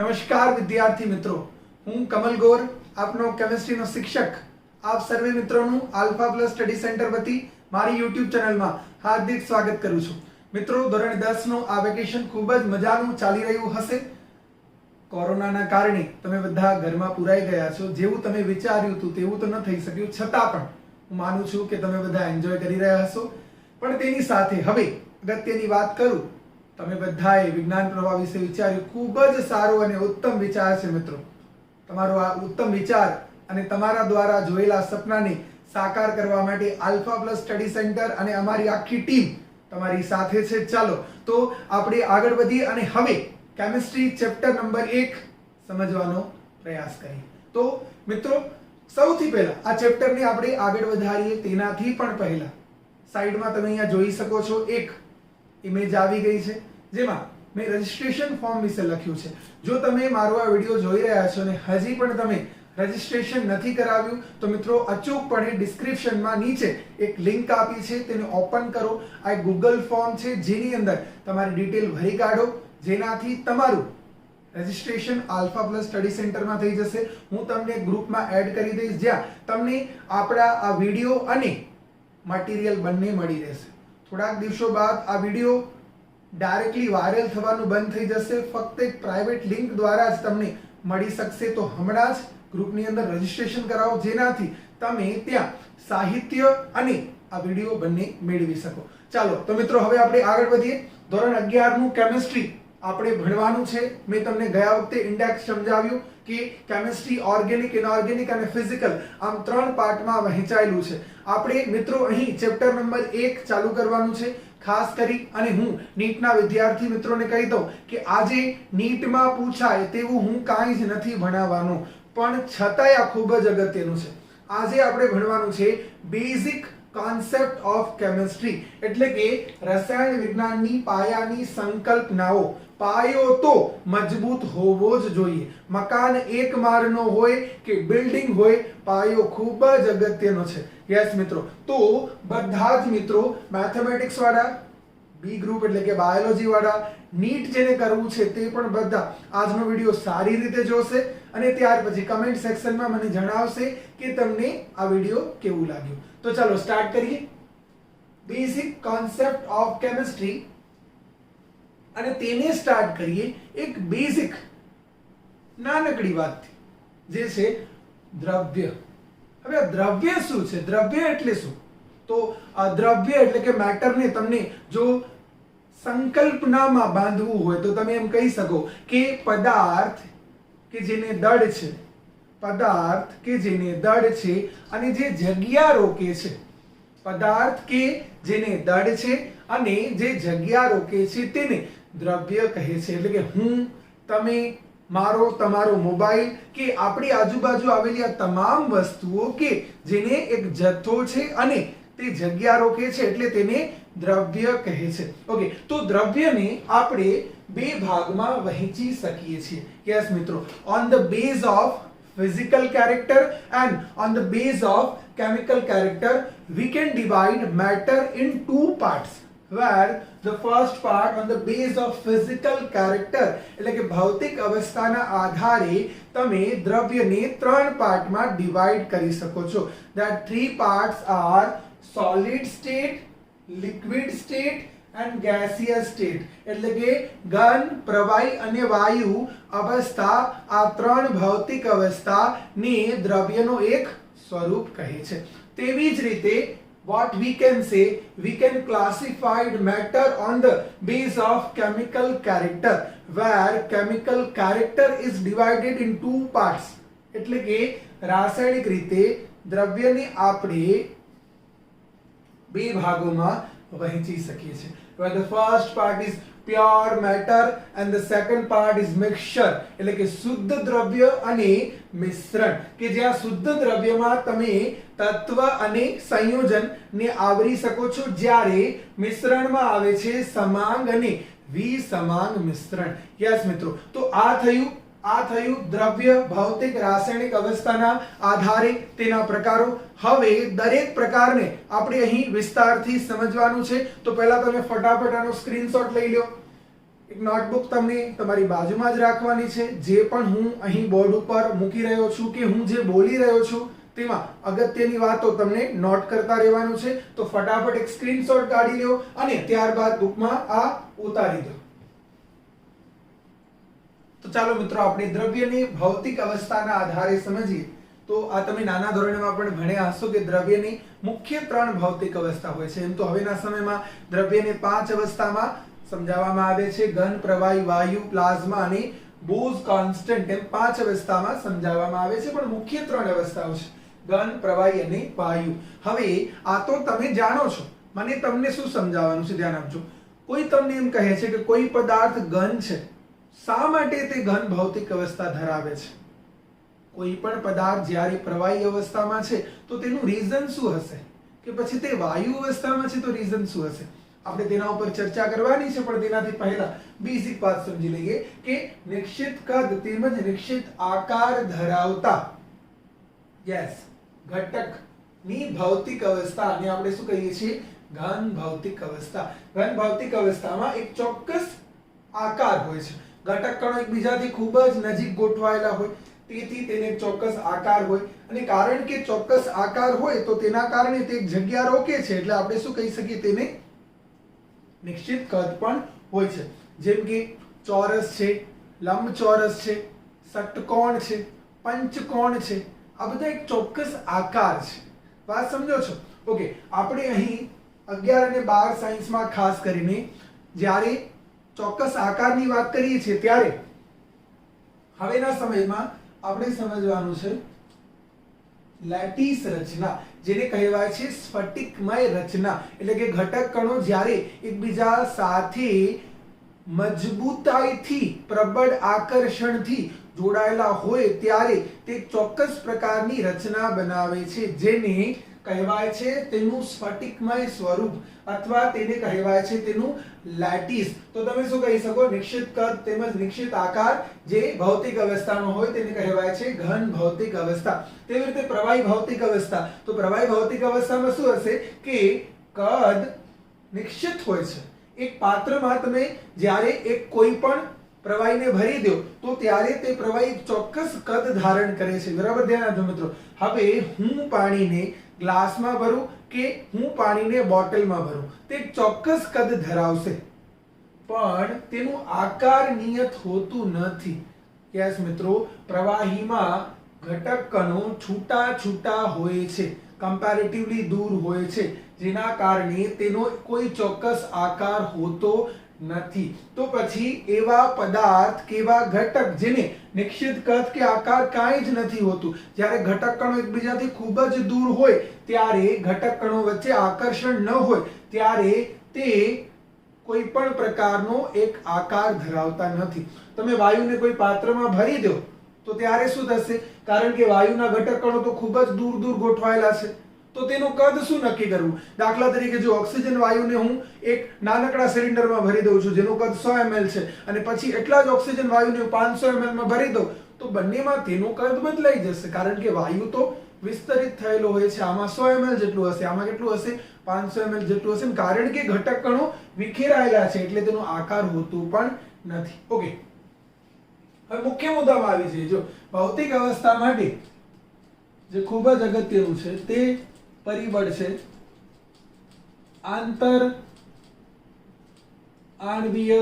નમસ્કાર વિદ્યાર્થી મિત્રો, હું કમલ ગોર, આપનો કેમિસ્ટ્રીનો શિક્ષક. આપ સર્વે મિત્રોનું આલ્ફા પ્લસ સ્ટડી સેન્ટર વતી મારી યુટ્યુબ ચેનલમાં હાર્દિક સ્વાગત કરું છું. મિત્રો, ધોરણ 10 નું આ વેકેશન ખૂબ જ મજાનું ચાલી રહ્યું હશે. કોરોનાના કારણે તમે બધા ઘરમાં પુરાઈ ગયા છો. જેવું તમે વિચાર્યું હતું તેવું તો ન થઈ શક્યું, છતાં પણ હું માનું છું કે તમે બધા એન્જોય કરી રહ્યા હશો. પણ તેની સાથે હવે અગત્યની વાત કરું, તમે બધાએ વિજ્ઞાન પ્રવાહ વિશે વિચાર્યું, ખૂબ જ સારો અને ઉત્તમ વિચાર છે મિત્રો. તમારો આ ઉત્તમ વિચાર અને તમારા દ્વારા જોયેલા સપનાને સાકાર કરવા માટે આલ્ફા પ્લસ સ્ટડી સેન્ટર અને અમારી આખી ટીમ તમારી સાથે છે. ચાલો તો આપણે આગળ વધીએ અને હવે કેમિસ્ટ્રી ચેપ્ટર નંબર 1 સમજવાનો પ્રયાસ કરીએ. તો મિત્રો, સૌથી પહેલા આ ચેપ્ટરને આપણે આગળ વધારીએ તેનાથી પણ પહેલા સાઈડમાં તમે અહીંયા જોઈ શકો છો, એક ઇમેજ આવી ગઈ છે જેમાં મેં રજિસ્ટ્રેશન ફોર્મ વિશે લખ્યું છે. જો તમે મારો આ વિડિયો જોઈ રહ્યા છો અને હજી પણ તમે રજિસ્ટ્રેશન નથી કરાવ્યું તો મિત્રો અચૂકપણે ડિસ્ક્રિપ્શનમાં નીચે એક લિંક આપી છે, તેને ઓપન કરો. આ એક ગૂગલ ફોર્મ છે જેની અંદર તમારી ડિટેલ ભરી કાઢો, જેનાથી તમારું રજિસ્ટ્રેશન આલ્ફા પ્લસ સ્ટડી સેન્ટરમાં થઈ જશે. હું તમને ગ્રુપમાં એડ કરી દઈશ, જ્યાં તમને આપણા આ વિડિયો અને મટીરિયલ બંને મળી રહેશે. થોડાક દિવસો બાદ આ વિડિયો ડાયરેક્ટલી વાયરલ થવાનું બંધ થઈ જશે, ફક્ત એક પ્રાઇવેટ લિંક દ્વારા જ તમને મળી શકશે. તો હમણાં જ ગ્રુપની અંદર રજિસ્ટ્રેશન કરાવો, જેનાથી તમે ત્યાં સાહિત્ય અને આ વિડિયો બંને મેળવી શકો. ચાલો તો મિત્રો, હવે આપણે આગળ વધીએ. ધોરણ 11 નું કેમિસ્ટ્રી આપણે ભણવાનું છે. મેં તમને ગયા વખતે ઇન્ડેક્સ સમજાવ્યું કે કેમિસ્ટ્રી ઓર્ગેનિક, ઇનઓર્ગેનિક અને ફિઝિકલ આમ 3 પાર્ટમાં વહેંચાયેલું છે. આપણે મિત્રો અહીં ચેપ્ટર નંબર 1 ચાલુ કરવાનું છે. ખાસ કરી અને હું નીટના વિદ્યાર્થી મિત્રોને કહી દઉં કે આજે નીટમાં પૂછાય તેવું હું કાંઈ જ નથી ભણાવવાનું, પણ છતાંય આ ખૂબ જ અગત્યનું છે. આજે આપણે ભણવાનું છે બેઝિક કોન્સેપ્ટ ઓફ કેમિસ્ટ્રી, એટલે કે રસાયણ વિજ્ઞાનની પાયાની સંકલ્પનાઓ. પાયો તો મજબૂત હોવો જ જોઈએ. મકાન એક માળનો હોય કે બિલ્ડિંગ હોય, પાયો ખૂબ જ અગત્યનો છે. યસ મિત્રો, તો બધા જ મિત્રો મેથેમેટિક્સ વાળા, બી ગ્રુપ એટલે કે બાયોલોજી વાળા, નીટ જેને કરવું છે તે પણ બધા આજનો વિડિયો સારી રીતે જોશે અને ત્યાર પછી કમેન્ટ સેક્શનમાં મને જણાવશે કે તમને આ વિડિયો કેવું લાગ્યું. તો ચાલો સ્ટાર્ટ કરીએ. બેઝિક કોન્સેપ્ટ ઓફ કેમિસ્ટ્રી, અને તેને સ્ટાર્ટ કરીએ એક બેઝિક નાનકડી વાતથી, જે છે દ્રવ્ય. હવે આ દ્રવ્ય શું છે? દ્રવ્ય એટલે શું? તો આ દ્રવ્ય એટલે કે મેટરને તમને જો સંકલ્પનામાં બાંધવું હોય તો તમે એમ કહી શકો કે પદાર્થ કે જેને દળ છે, પદાર્થ કે જેને દળ છે અને જે જગ્યા રોકે છે, પદાર્થ કે જેને દળ છે અને જે જગ્યા રોકે છે તેને દ્રવ્ય કહે છે. એટલે કે હું, તમે, મારો, તમારો મોબાઈલ કે આપણી આજુબાજુ આવેલી આ તમામ વસ્તુઓ કે જેને એક જથ્થો છે અને તે જગ્યા રોકે છે, એટલે તેને દ્રવ્ય કહે છે. ઓકે, તો દ્રવ્યને આપણે બે ભાગમાં વહેંચી શકીએ છીએ. યસ મિત્રો, on the base of physical character and on the base of chemical character we can divide matter in 2 parts, where the first part on the base of physical character એટલે કે ભૌતિક અવસ્થાના આધારે તમે દ્રવ્યને 3 પાર્ટમાં ડિવાઇડ કરી શકો છો. that 3 parts are solid state, liquid state and gaseous state. એટલે કે ઘન, પ્રવાહી અને વાયુ અવસ્થા, આ 3 ભૌતિક અવસ્થાને દ્રવ્યનો એક સ્વરૂપ કહે છે. તેવી જ રીતે what we can say, we can classify matter on the base of chemical character, where chemical character is divided in 2 parts. એટલે કે રાસાયણિક રીતે દ્રવ્યને આપણે બે ભાગોમાં વહેંચી શકીએ છીએ. where the first part is pure matter and the second part is mixture, એટલે કે શુદ્ધ દ્રવ્ય અને મિશ્રણ, કે જ્યાં શુદ્ધ દ્રવ્યમાં તમે તત્વ અને સંયોજન ને આવરી શકો છો, જ્યારે મિશ્રણમાં આવે છે સમાંગ અને વિસમાંગ મિશ્રણ. યસ મિત્રો, તો આ થયું દ્રવ્ય ભૌતિક રાસાયણિક અવસ્થાના આધારે તેના પ્રકારો. હવે દરેક પ્રકારને આપણે અહીં વિસ્તારથી સમજવાનું છે. તો પહેલા તમે ફટાફટ આનો સ્ક્રીનશોટ લઈ લો. એક નોટબુક તમને તમારી બાજુમાં જ રાખવાની છે. જે પણ હું અહીં બોર્ડ ઉપર મૂકી રહ્યો છું કે હું જે બોલી રહ્યો છું તેમાં અગત્યની વાતો તમને નોટ કરતા રહેવાનું છે. તો ફટાફટ એક સ્ક્રીનશોટ કાઢી લો અને ત્યારબાદ બુકમાં આ ઉતારી દો. તો ચાલો મિત્રો આપણે દ્રવ્યની ભૌતિક અવસ્થાના આધારે સમજીએ. તો આ તમે નાના ધોરણમાં પણ ભણ્યા હશો કે દ્રવ્યની મુખ્ય 3 ભૌતિક અવસ્થા હોય છે. એમ તો હવેના સમયમાં દ્રવ્યને 5 અવસ્થામાં સમજાવવામાં આવે છે. ઘન, પ્રવાહી, વાયુ, પ્લાઝ્મા અને બોઝ કોન્સ્ટન્ટ એમ 5 અવસ્થામાં સમજાવવામાં આવે છે. પણ મુખ્ય 3 અવસ્થાઓ છે: ઘન, પ્રવાહી અને વાયુ. હવે આ તો તમે જાણો છો, મને તમને શું સમજાવવાનું છે ધ્યાન આપજો. કોઈ તમને એમ કહે છે કે કોઈ પદાર્થ ઘન છે, શા માટે તે ઘન ભૌતિક અવસ્થા ધરાવે છે? કોઈ પણ પદાર્થ જ્યારે પ્રવાહી અવસ્થામાં છે તો તેનું રીઝન શું હશે, કે પછી તે વાયુ અવસ્થામાં છે તો રીઝન શું હશે? આપણે તેના ઉપર ચર્ચા કરવાની છે. પણ તેનાથી પહેલા બેઝિક વાત સમજી લઈએ કે નિશ્ચિત કદ તેમજ નિશ્ચિત આકાર ધરાવતા ઘટકની ભૌતિક અવસ્થા અને આપણે શું કહીએ છીએ? ઘન ભૌતિક અવસ્થા. ઘન ભૌતિક અવસ્થામાં એક ચોક્કસ આકાર હોય છે. ઘટક કણો એકબીજાથી ખૂબ જ નજીક ગોઠવાયેલા હોય, તેથી તેને એક ચોક્કસ આકાર હોય. અને કારણ કે ચોક્કસ આકાર હોય તો તેના કારણે તે એક જગ્યા રોકે છે, એટલે આપણે શું કહી શકીએ? તેને નિશ્ચિત કદ પણ હોય છે. જેમ કે ચોરસ છે, લંબચોરસ છે, ષટકોણ છે, પંચકોણ છે. આ બધા એક ચોક્કસ આકાર છે. વાત સમજો છો? ઓકે, આપણે અહીં 11 અને 12 સાયન્સમાં ખાસ કરીને જ્યારે ચોક્કસ આકારની વાત કરીએ છીએ ત્યારે હવેના સમયમાં આપણે સમજવાનું છે લેટિસ રચના, જેને કહેવાય છે સ્ફટિકમય રચના. એટલે કે ઘટક કણો જ્યારે એકબીજા સાથે મજબૂતાઈથી, પ્રબળ આકર્ષણથી જોડાયેલા હોય ત્યારે તે ચોક્કસ પ્રકારની રચના બનાવે છે, જેને કહેવાય છે તેનું સ્ફટિકમય સ્વરૂપ અથવા તેને કહેવાય છે તેનું લેટિસ. તો તમે શું કહી શકો? નિશ્ચિત કદ તેમજ નિશ્ચિત આકાર જે ભૌતિક અવસ્થાનો હોય તેને કહેવાય છે ઘન ભૌતિક અવસ્થા. તેવી રીતે પ્રવાહી ભૌતિક અવસ્થા. તો પ્રવાહી ભૌતિક અવસ્થામાં શું હશે કે કદ નિશ્ચિત હોય છે. એક પાત્રમાં તમે જ્યારે એક કોઈ પણ પ્રવાહીને ભરી દો તો ત્યારે તે પ્રવાહી ચોક્કસ કદ ધારણ કરે છે. બરાબર, ધ્યાન આપજો મિત્રો. હવે હું પાણીને ગ્લાસમાં ભરું કે હું પાણીને બોટલમાં ભરું, તે ચોક્કસ કદ ધરાવશે, પણ તેનું આકાર નિયત હોતું નથી. યસ મિત્રો, પ્રવાહીમાં ઘટક કણો છૂટા છૂટા હોય છે, કમ્પેરેટિવલી દૂર હોય છે, જેના કારણે તેનો કોઈ ચોક્કસ આકાર હોતો નથી. તો પછી એવા પદાર્થ કેવા ઘટક જેને નિશ્ચિત કદ કે આકાર કાંઈ જ નથી હોતું, જ્યારે ઘટક કણો એકબીજાથી ખૂબ જ દૂર હોય ત્યારે ઘટક કણો વચ્ચે આકર્ષણ ન હોય ત્યારે તે કોઈ પણ પ્રકારનો એક આકાર ધરાવતા નથી. તમે વાયુને કોઈ પાત્રમાં ભરી દો તો ત્યારે શું થશે? કારણ કે વાયુના ઘટક કણો તો ખૂબ જ દૂર દૂર ગોઠવાયેલા છે, તો તેનું કદ શું નક્કી કરવું? દાખલા તરીકે જો ઓક્સિજન વાયુને હું એક નાનકડા સિલિન્ડરમાં ભરી દઉં છું જેનું કદ 100 ml છે અને પછી એટલા જ ઓક્સિજન વાયુને 500 ml માં ભરી દઉં તો બંનેમાં તેનું કદ બદલાઈ જશે, કારણ કે વાયુ તો વિસ્તરિત થયેલો હોય છે. આમાં 100 ml જેટલું હશે, આમાં કેટલું હશે? 500 ml જેટલું હશે, કારણ કે ઘટક કણો વિખેરાયેલા છે એટલે તેનો આકાર હોતું પણ નથી. ઓકે, હવે મુખ્ય મુદ્દામાં આવી જઈએ. જો ભૌતિક અવસ્થા માટે જે ખૂબ જ અગત્યનું છે તે પરિબળ છે આંતર આણ્વીય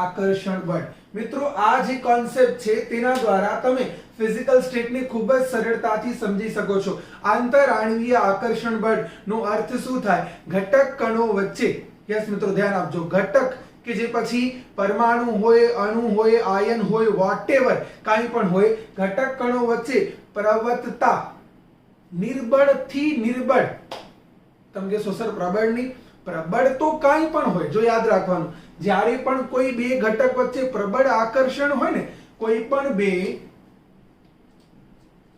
આકર્ષણ બળ. મિત્રો, આ જે કોન્સેપ્ટ છે તેના દ્વારા તમે ફિઝિકલ સ્ટેટને ખૂબ જ સરળતાથી સમજી શકો છો. આંતર આણ્વીય આકર્ષણ બળ નો અર્થ શું થાય? ઘટક કણો વચ્ચે, યસ મિત્રો ધ્યાન આપજો, ઘટક કે જે પછી પરમાણુ હોય, અણુ હોય, આયન હોય, વોટેવર કાંઈ પણ હોય, ઘટક કણો વચ્ચે પ્રવર્તતા નિર્બળ થી નિર્બળ, તમે કહેશો સર પ્રબળ નહીં, પ્રબળ તો કાંઈ પણ હોય. જો યાદ રાખવાનું, જ્યારે પણ કોઈ બે ઘટક વચ્ચે પ્રબળ આકર્ષણ હોય ને, કોઈ પણ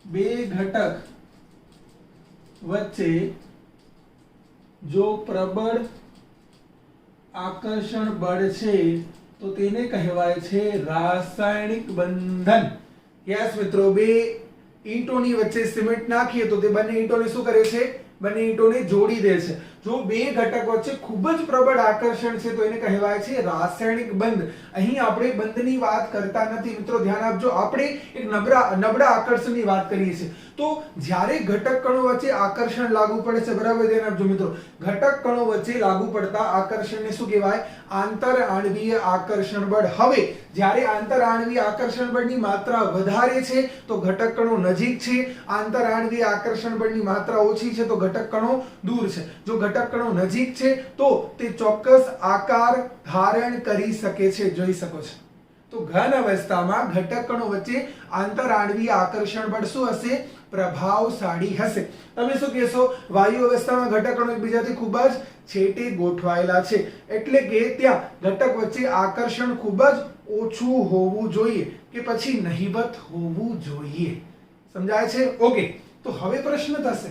બે ઘટક વચ્ચે જો પ્રબળ આકર્ષણ બળ છે તો તેને કહેવાય છે રાસાયણિક બંધન. યસ મિત્રો, બે ઈંટોની વચ્ચે સિમેન્ટ નાખીએ તો તે બંને ઈંટોને શું કરે છે? બંને ઈંટોને જોડી દે છે. જો બે ઘટક વચ્ચે ખૂબ જ પ્રબળ આકર્ષણ છે તો એને કહેવાય છે રાસાયણિક બંધ. અહીં આપણે બંધની વાત કરતા નથી મિત્રો, ધ્યાન આપજો. આપણે એક નબળા આકર્ષણની વાત કરીએ છીએ. તો જ્યારે ઘટક કણો વચ્ચે આકર્ષણ લાગુ પડે છે, બરાબર, ધ્યાન આપજો મિત્રો, ઘટક કણો વચ્ચે લાગુ પડતા આકર્ષણને શું કહેવાય? આંતર આણ્વીય આકર્ષણ બળ. હવે જ્યારે આંતર આણ્વીય આકર્ષણ બળની માત્રા વધારે છે તો ઘટક કણો નજીક છે, આંતર આણ્વીય આકર્ષણ બળની માત્રા ઓછી છે તો ઘટક કણો દૂર છે. જો ઘટક કણો નજીક છે તો તે ચોક્કસ આકાર ધારણ કરી શકે છે, જોઈ શકો છો. તો ઘન અવસ્થામાં ઘટક કણો વચ્ચે આંતર આણ્વીય આકર્ષણ બળ શું હશે? પ્રભાવશાળી હશે. તમે શું કહેશો? વાયુ અવસ્થામાં ઘટક કણો એકબીજાથી ખૂબ જ છેટે ગોઠવાયેલા છે, એટલે કે ત્યાં ઘટક વચ્ચે આકર્ષણ ખૂબ જ ઓછું હોવું જોઈએ કે પછી નહિવત હોવું જોઈએ. સમજાય છે? ઓકે. તો હવે પ્રશ્ન થશે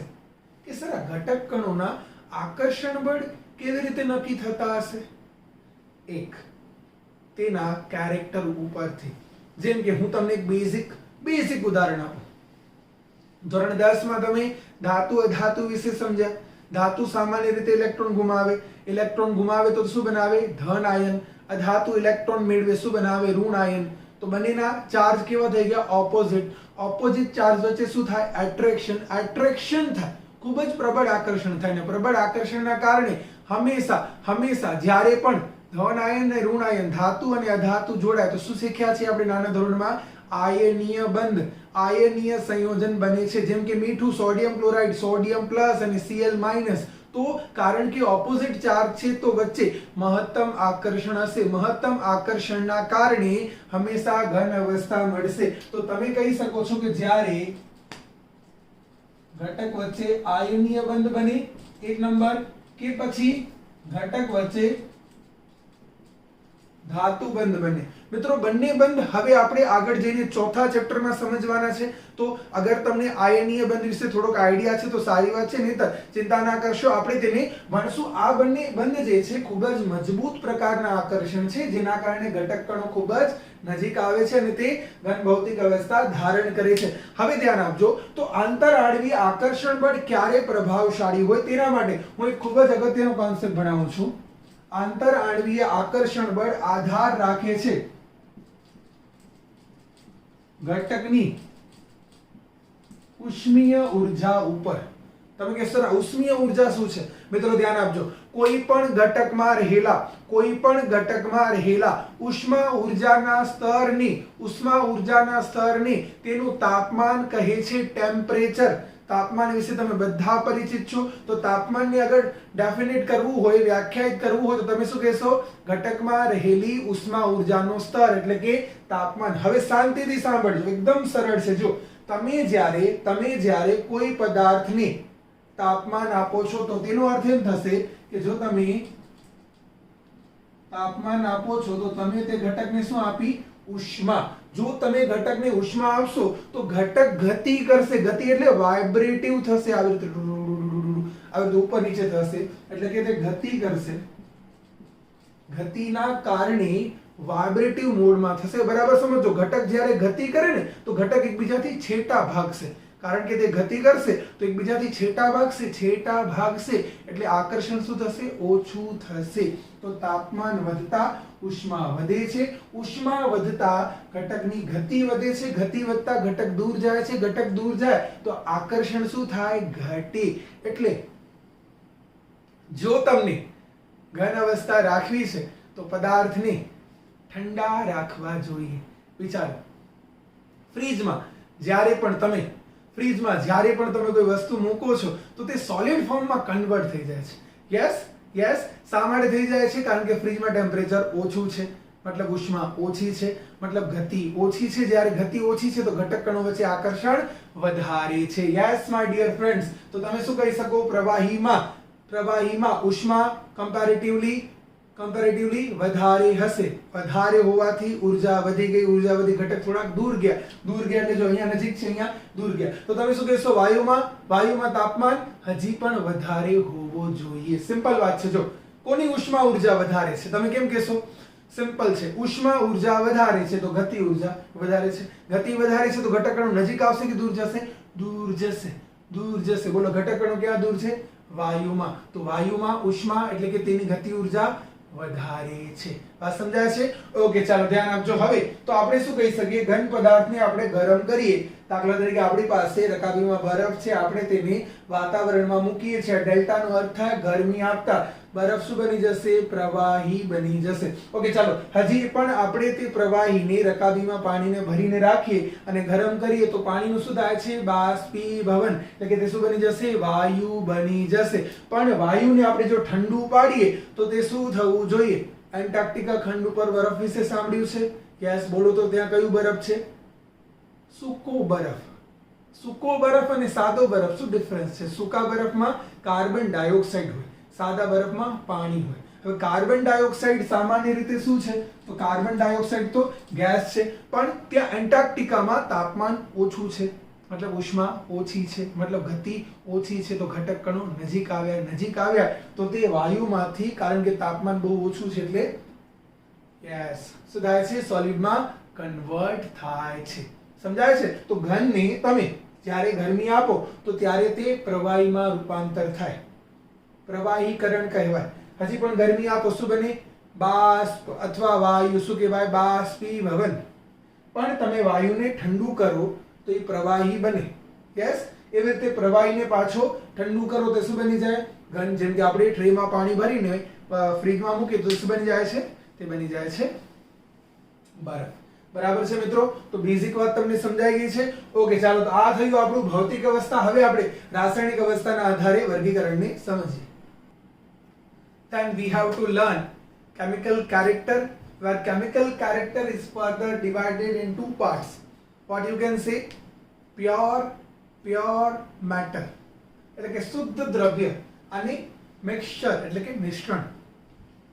કે સર આ ઘટક કણોના આકર્ષણ બળ કેવી રીતે નક્કી થતા હશે? એક, તેના કેરેક્ટર ઉપરથી. જેમ કે હું તમને એક બેઝિક ઉદાહરણ આપું. ધોરણ 10 માં તમે ધાતુ અધાતુ વિશે સમજ્યા. ધાતુ સામાન્ય રીતે ઇલેક્ટ્રોન ગુમાવે તો શું બનાવે? ધન આયન. અધાતુ ઇલેક્ટ્રોન મેળવે, શું બનાવે? ઋણ આયન. તો બંનેના ચાર્જ કેવા થઈ ગયા? ઓપોઝિટ ચાર્જ વચ્ચે શું થાય? એટ્રેક્શન થાય, ખૂબ જ પ્રબળ આકર્ષણ થાય. ને પ્રબળ આકર્ષણના કારણે હંમેશા જ્યારે પણ ધન આયન અને ઋણ આયન, ધાતુ અને અધાતુ જોડાય તો શું શીખ્યા છે આપણે નાના ધોરણમાં? આયનીય બંધ, આયનીય સંયોજન બને છે. જેમ કે મીઠું, સોડિયમ ક્લોરાઇડ, સોડિયમ પ્લસ અને Cl માઇનસ. તો કારણ કે ઓપોઝિટ ચાર્જ છે તો વચ્ચે મહત્તમ આકર્ષણ હશે. મહત્તમ આકર્ષણના કારણે હંમેશા ઘન અવસ્થા મળશે. તો તમે કહી શકો છો કે જ્યારે ઘટક વચ્ચે આયનીય બંધ બને, એક નંબર, કે પછી ઘટક વચ્ચે ધાતુ બંધ બને. મિત્રો બંને બંધ હવે આપણે આગળ જઈને ચોથા ચેપ્ટરમાં સમજવાના છે. તો અગર તમને આયનીય બંધ વિશે થોડોક આઈડિયા છે તો સારી વાત છે, નહીતર ચિંતા ના કરશો, આપણે તેને ભણશું. આ બંને બંધ જે છે ખૂબ જ મજબૂત પ્રકારના આકર્ષણ છે, જેના કારણે ઘટક કણો ખૂબ જ નજીક આવે છે અને તે ઘન ભૌતિક અવસ્થા ધારણ કરે છે. હવે ધ્યાન આપજો. તો આંતર આણ્વીય આકર્ષણ બળ ક્યારે પ્રભાવશાળી હોય તેના માટે હું એક ખૂબ જ અગત્યનો કોન્સેપ્ટ ભણાવું છું. આંતર આણ્વીય આકર્ષણ બળ આધાર રાખે છે ઘટકની ઉષ્મીય ઉર્જા ઉપર. તમે કહેશો સર ઉષ્મીય ઉર્જા શું છે? મિત્રો ધ્યાન આપજો. કોઈ પણ ઘટકમાં રહેલા ઉષ્મા ઉર્જાના સ્તરને તેનું તાપમાન કહે છે ટેમ્પરેચર. તાપમાન વિશે તમે બધા પરિચિત છો. તો તાપમાનને અગર ડેફિનેટ કરવું હોય, વ્યાખ્યાયિત કરવું હોય તો તમે શું કહેશો? ઘટકમાં રહેલી ઉષ્મા ઉર્જાનો સ્તર એટલે કે તાપમાન. હવે શાંતિથી સાંભળજો, એકદમ સરળ છે. જો તમે જ્યારે કોઈ પદાર્થને તાપમાન આપો છો તો તેનો અર્થ એમ થશે કે જો તમે તાપમાન આપો છો તો તમે તે ઘટકને શું આપી? ઉષ્મા. જો તમે ઘટકને ઉષ્મા આપશો તો ઘટક ગતિ કરશે. ગતિ એટલે વાઇબ્રેટિવ થશે, આવી રીતે ઉપર નીચે થશે, એટલે કે તે ગતિ કરશે. ગતિના કારણે વાઇબ્રેટિવ મોડમાં થશે. બરાબર સમજો. ઘટક જ્યારે ગતિ કરે ને તો ઘટક એકબીજાથી છેટા ભાગશે. કારણ કે તે ગતિ કરશે તો એકબીજાથી છેટા ભાગશે એટલે આકર્ષણ શું થશે? ઓછું થશે. તો તાપમાન વધતા ઉષ્મા વધે છે, ઉષ્મા વધતા ઘટકની ગતિ વધે છે, ગતિ વધતા ઘટક દૂર જાય છે, ઘટક દૂર જાય તો આકર્ષણ શું થાય? ઘટે. એટલે જો તમને ઘન અવસ્થા રાખવી છે તો પદાર્થને ઠંડા રાખવા જોઈએ. વિચારો, ફ્રીજમાં જ્યારે પણ તમે કોઈ વસ્તુ મૂકો છો તો તે સોલિડ ફોર્મમાં કન્વર્ટ થઈ જાય છે. યસ. શા માટે થઈ જાય છે? કારણ કે ફ્રીજમાં ટેમ્પરેચર ઓછું છે, મતલબ ઉષ્મા ઓછી છે, મતલબ ગતિ ઓછી છે. જ્યારે ગતિ ઓછી છે તો ઘટક કણો વચ્ચે આકર્ષણ વધારે છે. Yes my dear friends. તો તમે શું કહી શકો? પ્રવાહીમાં ઉષ્મા કમ્પેરેટિવલી વધારે હશે. વધારે હોવાથી ઉર્જા વધી ઘટક થોડાક દૂર ગયા એટલે જો અહીંયા નજીક છે, અહીંયા દૂર ગયા. તો તમે શું કહેશો? વાયુમાં તાપમાન હજી પણ વધારે હોવો જોઈએ. સિમ્પલ વાત છે. જો કોની ઉષ્મા ઉર્જા વધારે છે? તમે કેમ કહેશો? સિમ્પલ છે. ઉષ્મા ઉર્જા વધારે છે તો ગતિ ઉર્જા વધારે છે. ગતિ વધારે છે તો ઘટક કણો નજીક આવશે કે દૂર જશે? દૂર જશે. દૂર જશે. બોલો ઘટક કણો ક્યાં દૂર છે? વાયુમાં. તો વાયુમાં ઉષ્મા એટલે કે તેની ગતિ ઉર્જા વધારે છે. વાત સમજાય છે? ઓકે, ચાલો ધ્યાન આપજો. હવે તો આપણે શું કહી શકીએ? ઘન પદાર્થને આપણે ગરમ કરીએ. દાખલા તરીકે આપણી પાસે રકાબીમાં બરફ છે, આપણે તેને વાતાવરણમાં મૂકીએ છીએ. ડેલ્ટાનો અર્થ થાય ગરમી આપતા. બરફ શું બની જશે? પ્રવાહી બની જશે. ઓકે, ચાલો હજી પણ આપણે તે પ્રવાહીને રકાબીમાં પાણીને ભરીને રાખીએ અને ગરમ કરીએ તો પાણીનું શું થાય છે? બાષ્પીભવન. એટલે કે તે શું બની જશે? વાયુ બની જશે. પણ વાયુને આપણે જો ઠંડુ પાડીએ તો તે શું થવું જોઈએ? એન્ટાર્કટિકા ખંડ ઉપર બરફ વિશે સાંભળ્યું છે? યસ, બોલો તો ત્યાં કયું બરફ છે? સૂકો બરફ. સૂકો બરફ અને સાદો બરફ શું ડિફરન્સ છે? સૂકા બરફમાં કાર્બન ડાયોક્સાઇડ હોય, સાદા બરફમાં પાણી હોય. હવે કાર્બન ડાયોક્સાઇડ સામાન્ય રીતે શું છે? તો કાર્બન ડાયોક્સાઇડ તો ગેસ છે, પણ ત્યાં એન્ટાર્કટિકામાં તાપમાન ઓછું છે, મતલબ ઉષ્મા ઓછી છે, મતલબ ગતિ ઓછી છે. તો ઘટક કણો નજીક આવ્યા તો તે વાયુમાંથી, કારણ કે તાપમાન બહુ ઓછું છે એટલે યસ શું થાય છે? સોલિડમાં કન્વર્ટ થાય છે. સમજાય છે? તો ઘનને તમે જ્યારે ગરમી આપો તો ત્યારે તે પ્રવાહીમાં રૂપાંતર થાય, પ્રવાહીકરણ કહેવાય. હજી પણ ગરમી આપો શું બને? બાષ્પ અથવા વાયુ શું કહેવાય? બાષ્પીભવન. પણ તમે વાયુને ઠંડુ કરો તો એ પ્રવાહી બને. યસ, એવી રીતે પ્રવાહીને પાછો ઠંડુ કરો તો શું બની જાય? ઘન. જેમ કે આપણે ટ્રેમાં પાણી ભરીને ફ્રીજમાં મૂકીએ તો શું બની જાય છે? તે બની જાય છે બરફ. બરાબર છે મિત્રો? તો બેઝિક વાત તમને સમજાઈ ગઈ છે. ઓકે, ચાલો તો આ થયું આપણું ભૌતિક અવસ્થા. હવે આપણે રાસાયણિક અવસ્થાના આધારે વર્ગીકરણને સમજીએ. Then we have to learn chemical character, where chemical character is further divided in two parts. What you can say? Pure matter એટલે કે શુદ્ધ દ્રવ્ય અને મિક્સચર એટલે કે મિશ્રણ.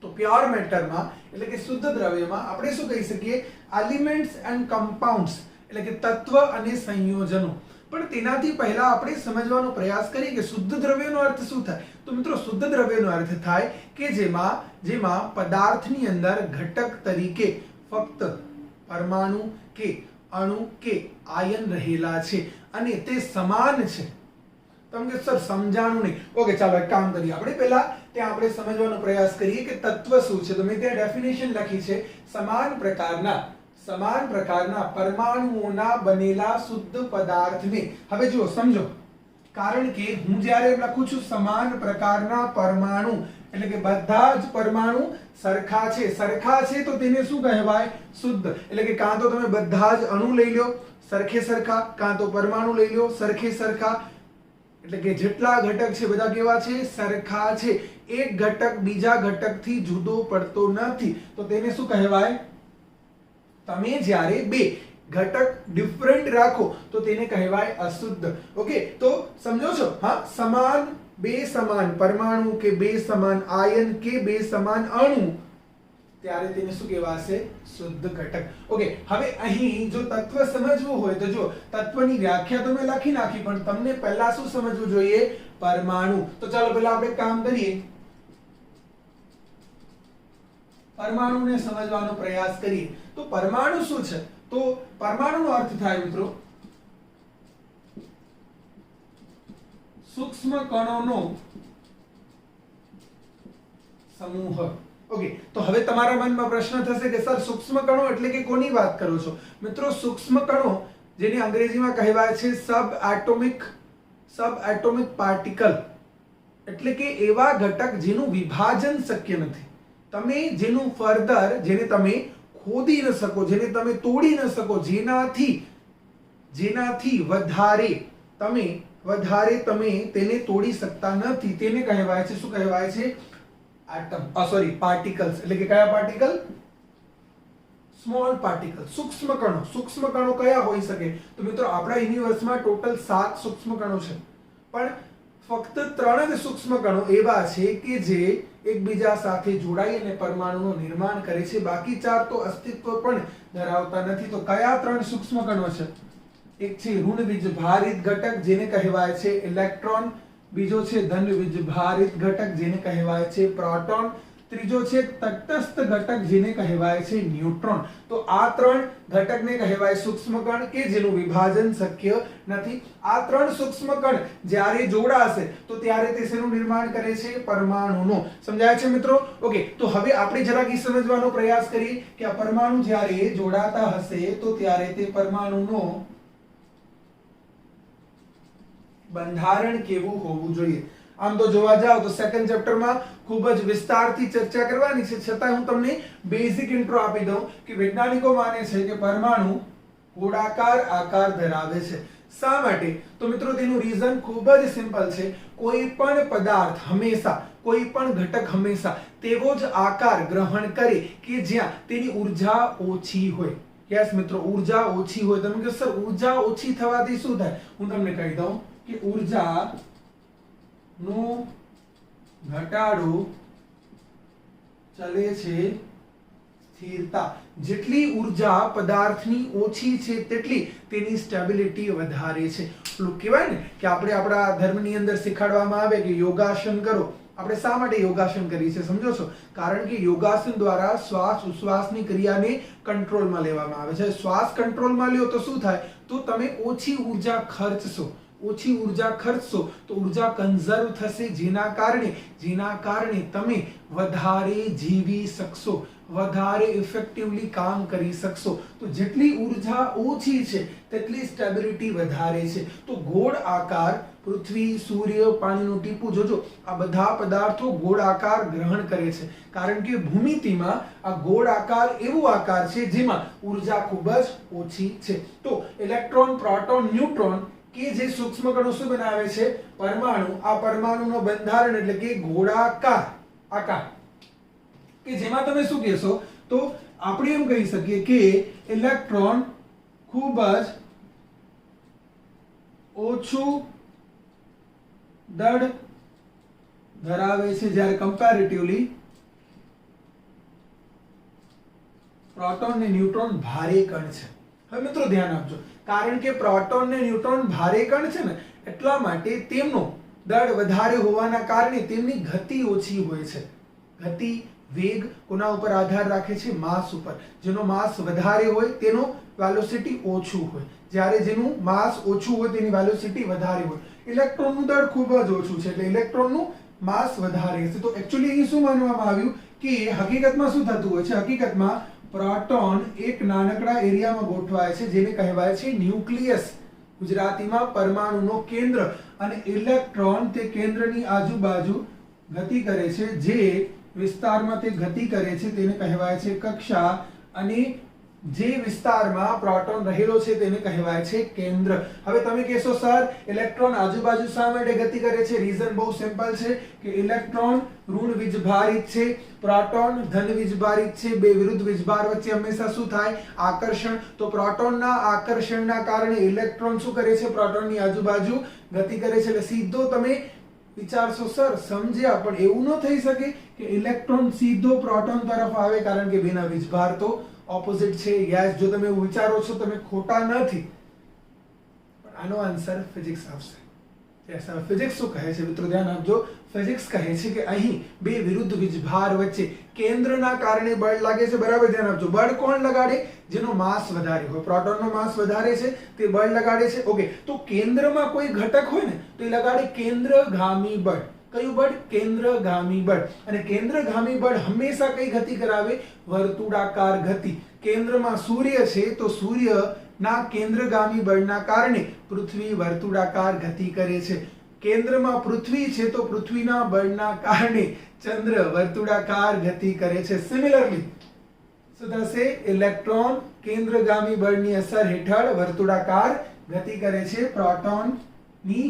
તો પ્યોર મેટરમાં એટલે કે શુદ્ધ દ્રવ્યમાં આપણે શું કહી શકીએ? એલિમેન્ટ્સ એન્ડ કમ્પાઉન્ડ્સ એટલે કે તત્વ અને સંયોજનો. પણ તેનાથી પહેલા આપણે સમજવાનો પ્રયાસ કરીએ કે શુદ્ધ દ્રવ્યનો અર્થ શું થાય. તો મિત્રો શુદ્ધ દ્રવ્યનો અર્થ થાય કે જેમાં પદાર્થની અંદર ઘટક તરીકે ફક્ત પરમાણુ કે અણુ કે આયન રહેલા છે અને તે સમાન છે. તમે કે સર સમજાણું નહીં. ઓકે, ચાલો એક કામ કરીએ. આપણે પહેલા ત્યાં આપણે સમજવાનો પ્રયાસ કરીએ કે તત્વ શું છે. તો મેં ત્યાં ડેફિનેશન લખી છે, સમાન પ્રકારના પરમાણુઓના બનેલા શુદ્ધ પદાર્થને. હવે જુઓ, સમજો, કારણ કે હું જ્યારે લખું છું સમાન પ્રકારના પરમાણુ એટલે કે બધા જ પરમાણુ સરખા છે તો તેને શું કહેવાય? શુદ્ધ. એટલે કે કાં તો તમે બધા જ અણુ લઈ લો સરખે સરખા, કાં તો પરમાણુ લઈ લો સરખે સરખા. એટલે કે જેટલા ઘટક છે બધા કેવા છે? સરખા છે. એક ઘટક બીજા ઘટકથી જુદો પડતો નથી. તો તેને શું કહેવાય? તમે જ્યારે બે ઘટક ડિફરન્ટ રાખો તો તેને કહેવાય અશુદ્ધ. ઓકે, તો સમજો છો? હા, બે સમાન પરમાણુ કે બે સમાન આયન કે બે સમાન અણુ, ત્યારે તેને શું કહેવાશે? શુદ્ધ ઘટક. ઓકે, હવે અહીં જો તત્વ સમજવું હોય તો જો તત્વની વ્યાખ્યા તો મેં લખી નાખી, પણ તમને પહેલા શું સમજવું જોઈએ? પરમાણુ. તો ચાલો પહેલા આપણે કામ કરીએ, પરમાણુને સમજવાનો પ્રયાસ કરીએ. તો પરમાણુ શું છે? તો પરમાણુનો અર્થ થાય મિત્રો સૂક્ષ્મ કણોનો સમૂહ. ઓકે, તો હવે તમારા મનમાં પ્રશ્ન થશે કે સર સૂક્ષ્મ કણો એટલે કે કોની વાત કરો છો? મિત્રો સૂક્ષ્મ કણો જેને અંગ્રેજીમાં કહેવાય છે સબ એટોમિક પાર્ટિકલ, એટલે કે એવા ઘટક જેનું વિભાજન શક્ય નથી. તમે જેનું ફર્ધર, જેને તમે ખોદી ન શકો, જેને તમે તોડી ન શકો, જેનાથી વધારે તમે તેને તોડી શકતા નથી, તેને કહેવાય છે શું કહેવાય છે? પાર્ટિકલ્સ. એટલે કે કયા પાર્ટિકલ? સ્મોલ પાર્ટિકલ, સૂક્ષ્મ કણો. સૂક્ષ્મ કણો કયા હોઈ શકે? તો મિત્રો આપણા યુનિવર્સમાં ટોટલ 7 સૂક્ષ્મ કણો છે, પણ ફક્ત 3 જ સૂક્ષ્મ કણો એવા છે કે જે એકબીજા સાથે જોડાઈ અને પરમાણુનું નિર્માણ કરે છે. બાકી 4 તો અસ્તિત્વ પણ ધરાવતા નથી. તો કયા 3 સૂક્ષ્મ કણો છે? એક છે ઋણ વીજભારિત ઘટક જેને કહેવાય છે ઇલેક્ટ્રોન, બીજો છે ધન વીજભારિત ઘટક જેને કહેવાય છે પ્રોટોન, ત્રીજો છે તટસ્થ ઘટક જેને કહેવાય છે ન્યુટ્રોન. તો આ ત્રણ ઘટકને કહેવાય સૂક્ષ્મ કણ કે જેનું વિભાજન શક્ય નથી. આ ત્રણ સૂક્ષ્મ કણ જ્યારે જોડાશે તો ત્યારે તે શેનું નિર્માણ કરે છે? પરમાણુનું. સમજાય છે મિત્રો? ઓકે, તો હવે આપણે જરાક એ સમજવાનો પ્રયાસ કરીએ કે આ પરમાણુ જ્યારે જોડાતા હશે તો ત્યારે તે પરમાણુનો બંધારણ કેવું હોવું જોઈએ. આમ તો જોવા જાવ તો સેકન્ડ ચેપ્ટરમાં ખૂબ જ વિસ્તારથી ચર્ચા કરવાની છે, છતાં હું તમને બેઝિક ઇન્ટ્રો આપી દઉં કે વૈજ્ઞાનિકો માને છે કે પરમાણુ ગોળાકાર આકાર ધરાવે છે. શા માટે? તો મિત્રો તેનું રીઝન ખૂબ જ સિમ્પલ છે. કોઈ પણ પદાર્થ હંમેશા, કોઈ પણ ઘટક હંમેશા તેવો જ આકાર ગ્રહણ કરે કે જ્યાં તેની ઊર્જા ઓછી હોય. યસ મિત્રો, ઊર્જા ઓછી હોય. તમે કહો સર ઊર્જા ઓછી થવાથી શું થાય? હું તમને કહી દઉં કે ઊર્જા નો ઘટાડો ચલે છે સ્થિરતા. જેટલી ઊર્જા પદાર્થની ઓછી છે તેટલી તેની સ્ટેબિલિટી વધારે છે. પેલું કહેવાય ને કે આપણે આપણા ધર્મની અંદર શીખવાડવામાં આવે કે યોગાસન કરો. આપણે શા માટે યોગાસન કરીએ છીએ સમજો છો? કારણ કે યોગાસન દ્વારા શ્વાસ ઉશ્વાસની ક્રિયાને કંટ્રોલમાં લેવામાં આવે છે. શ્વાસ કંટ્રોલમાં લ્યો તો શું થાય? તો તમે ઓછી ઊર્જા ખર્ચશો. ઓછી ઊર્જા ખર્ચશો તો ઊર્જા કન્ઝર્વ થશે, જેના કારણે તમે વધારે જીવી શકશો, વધારે ઇફેક્ટિવલી કામ કરી શકશો. તો જેટલી ઊર્જા ઓછી છે તેટલી સ્ટેબિલિટી વધારે છે. તો ગોળ આકાર, પૃથ્વી, સૂર્ય, પાણીનું ટીપું, જોજો આ બધા પદાર્થો ગોળ આકાર ગ્રહણ કરે છે કારણ કે ભૂમિતિમાં આ ગોળ આકાર એવો આકાર છે જેમાં ઊર્જા ખૂબ જ ઓછી છે. તો ઇલેક્ટ્રોન, પ્રોટોન, ન્યુટ્રોન કે જે સૂક્ષ્મ કણો શું બનાવે છે? પરમાણુ. આ પરમાણુનો બંધારણ એટલે કે ગોળાકાર આકાર, કે જેમાં તમે શું કહેશો? તો આપણે એમ કહી શકીએ કે ઇલેક્ટ્રોન ખૂબ જ ઓછું દળ ધરાવે છે જ્યારે કમ્પેરેટિવલી પ્રોટોન ને ન્યુટ્રોન ભારે કણ છે. હવે મિત્રો ધ્યાન આપજો, કારણ કે પ્રોટોન ને ન્યુટ્રોન ભારે કણ છે ને એટલા માટે તેમનો દળ વધારે હોવાના કારણે તેમની ગતિ ઓછી હોય છે. ગતિ, વેગ કોના ઉપર આધાર રાખે છે? માસ ઉપર. જેનો માસ વધારે હોય તેનો વેલોસિટી ઓછું હોય, જ્યારે જેનું માસ ઓછું હોય તેની વેલોસિટી વધારે હોય. ઇલેક્ટ્રોનનું દળ ખૂબ જ ઓછું છે એટલે ઇલેક્ટ્રોનનું માસ વધારે હશે. તો એકચ્યુઅલી અહીં શું માનવામાં આવ્યું કે હકીકતમાં શું થતું હોય છે? હકીકતમાં પ્રોટોન એક નાનકડા એરિયામાં ગોઠવાય છે જેને કહેવાય છે ન્યુક્લિયસ, ગુજરાતીમાં પરમાણુનો કેન્દ્ર, અને ઇલેક્ટ્રોન તે કેન્દ્રની આજુબાજુ ગતિ કરે છે. જે વિસ્તારમાં તે ગતિ કરે છે તેને કહેવાય છે કક્ષા, અને જે વિસ્તારમાં પ્રોટોન રહેલો છે તેને કહેવાય છે કેન્દ્ર. હવે તમે કહેશો સર ઇલેક્ટ્રોન આજુબાજુ શા માટે ગતિ કરે છે? રીઝન બહુ સિમ્પલ છે કે ઇલેક્ટ્રોન ઋણ વીજભારિત છે, પ્રોટોન ધન વીજભારિત છે. બે વિરુદ્ધ વીજભાર વચ્ચે હંમેશા શું થાય? આકર્ષણ. તો પ્રોટોનના આકર્ષણના કારણે ઇલેક્ટ્રોન શું કરે છે? પ્રોટોનની આજુબાજુ ગતિ કરે છે. એટલે સીધો તમે વિચારશો સર સમજ્યા, પણ એવું ન થઈ શકે કે ઇલેક્ટ્રોન સીધો પ્રોટોન તરફ આવે કારણ કે બેના વીજભાર તો ઓપોઝિટ છે. યસ, જો તમે એવું વિચારો છો તમે ખોટા નથી, પણ આનો આન્સર ફિઝિક્સ આવશે. યસ, હવે ફિઝિક્સ શું કહે છે મિત્રો ધ્યાન આપજો. ફિઝિક્સ કહે છે કે અહીં બે વિરુદ્ધ વીજભાર વચ્ચે કેન્દ્રના કારણે બળ લાગે છે. બરાબર ધ્યાન આપજો. બળ કોણ લગાડે? જેનો માસ વધારે હોય. પ્રોટોનનો માસ વધારે છે તે બળ લગાડે છે. ઓકે, તો કેન્દ્રમાં કોઈ ઘટક હોય ને તો એ લગાડે કેન્દ્રગામી બળ. કયું બળ? કેન્દ્રગામી બળ. અને કેન્દ્રગામી બળ હંમેશા કઈ ગતિ કરાવે? વર્તુળાકાર ગતિ. કેન્દ્રમાં સૂર્ય છે તો સૂર્યના કેન્દ્રગામી બળના કારણે પૃથ્વી વર્તુળાકાર ગતિ કરે છે. કેન્દ્રમાં પૃથ્વી છે તો પૃથ્વીના બળના કારણે ચંદ્ર વર્તુળાકાર ગતિ કરે છે. સિમિલરલી શું થશે? ઇલેક્ટ્રોન કેન્દ્રગામી બળની અસર હેઠળ વર્તુળાકાર ગતિ કરે છે પ્રોટોનની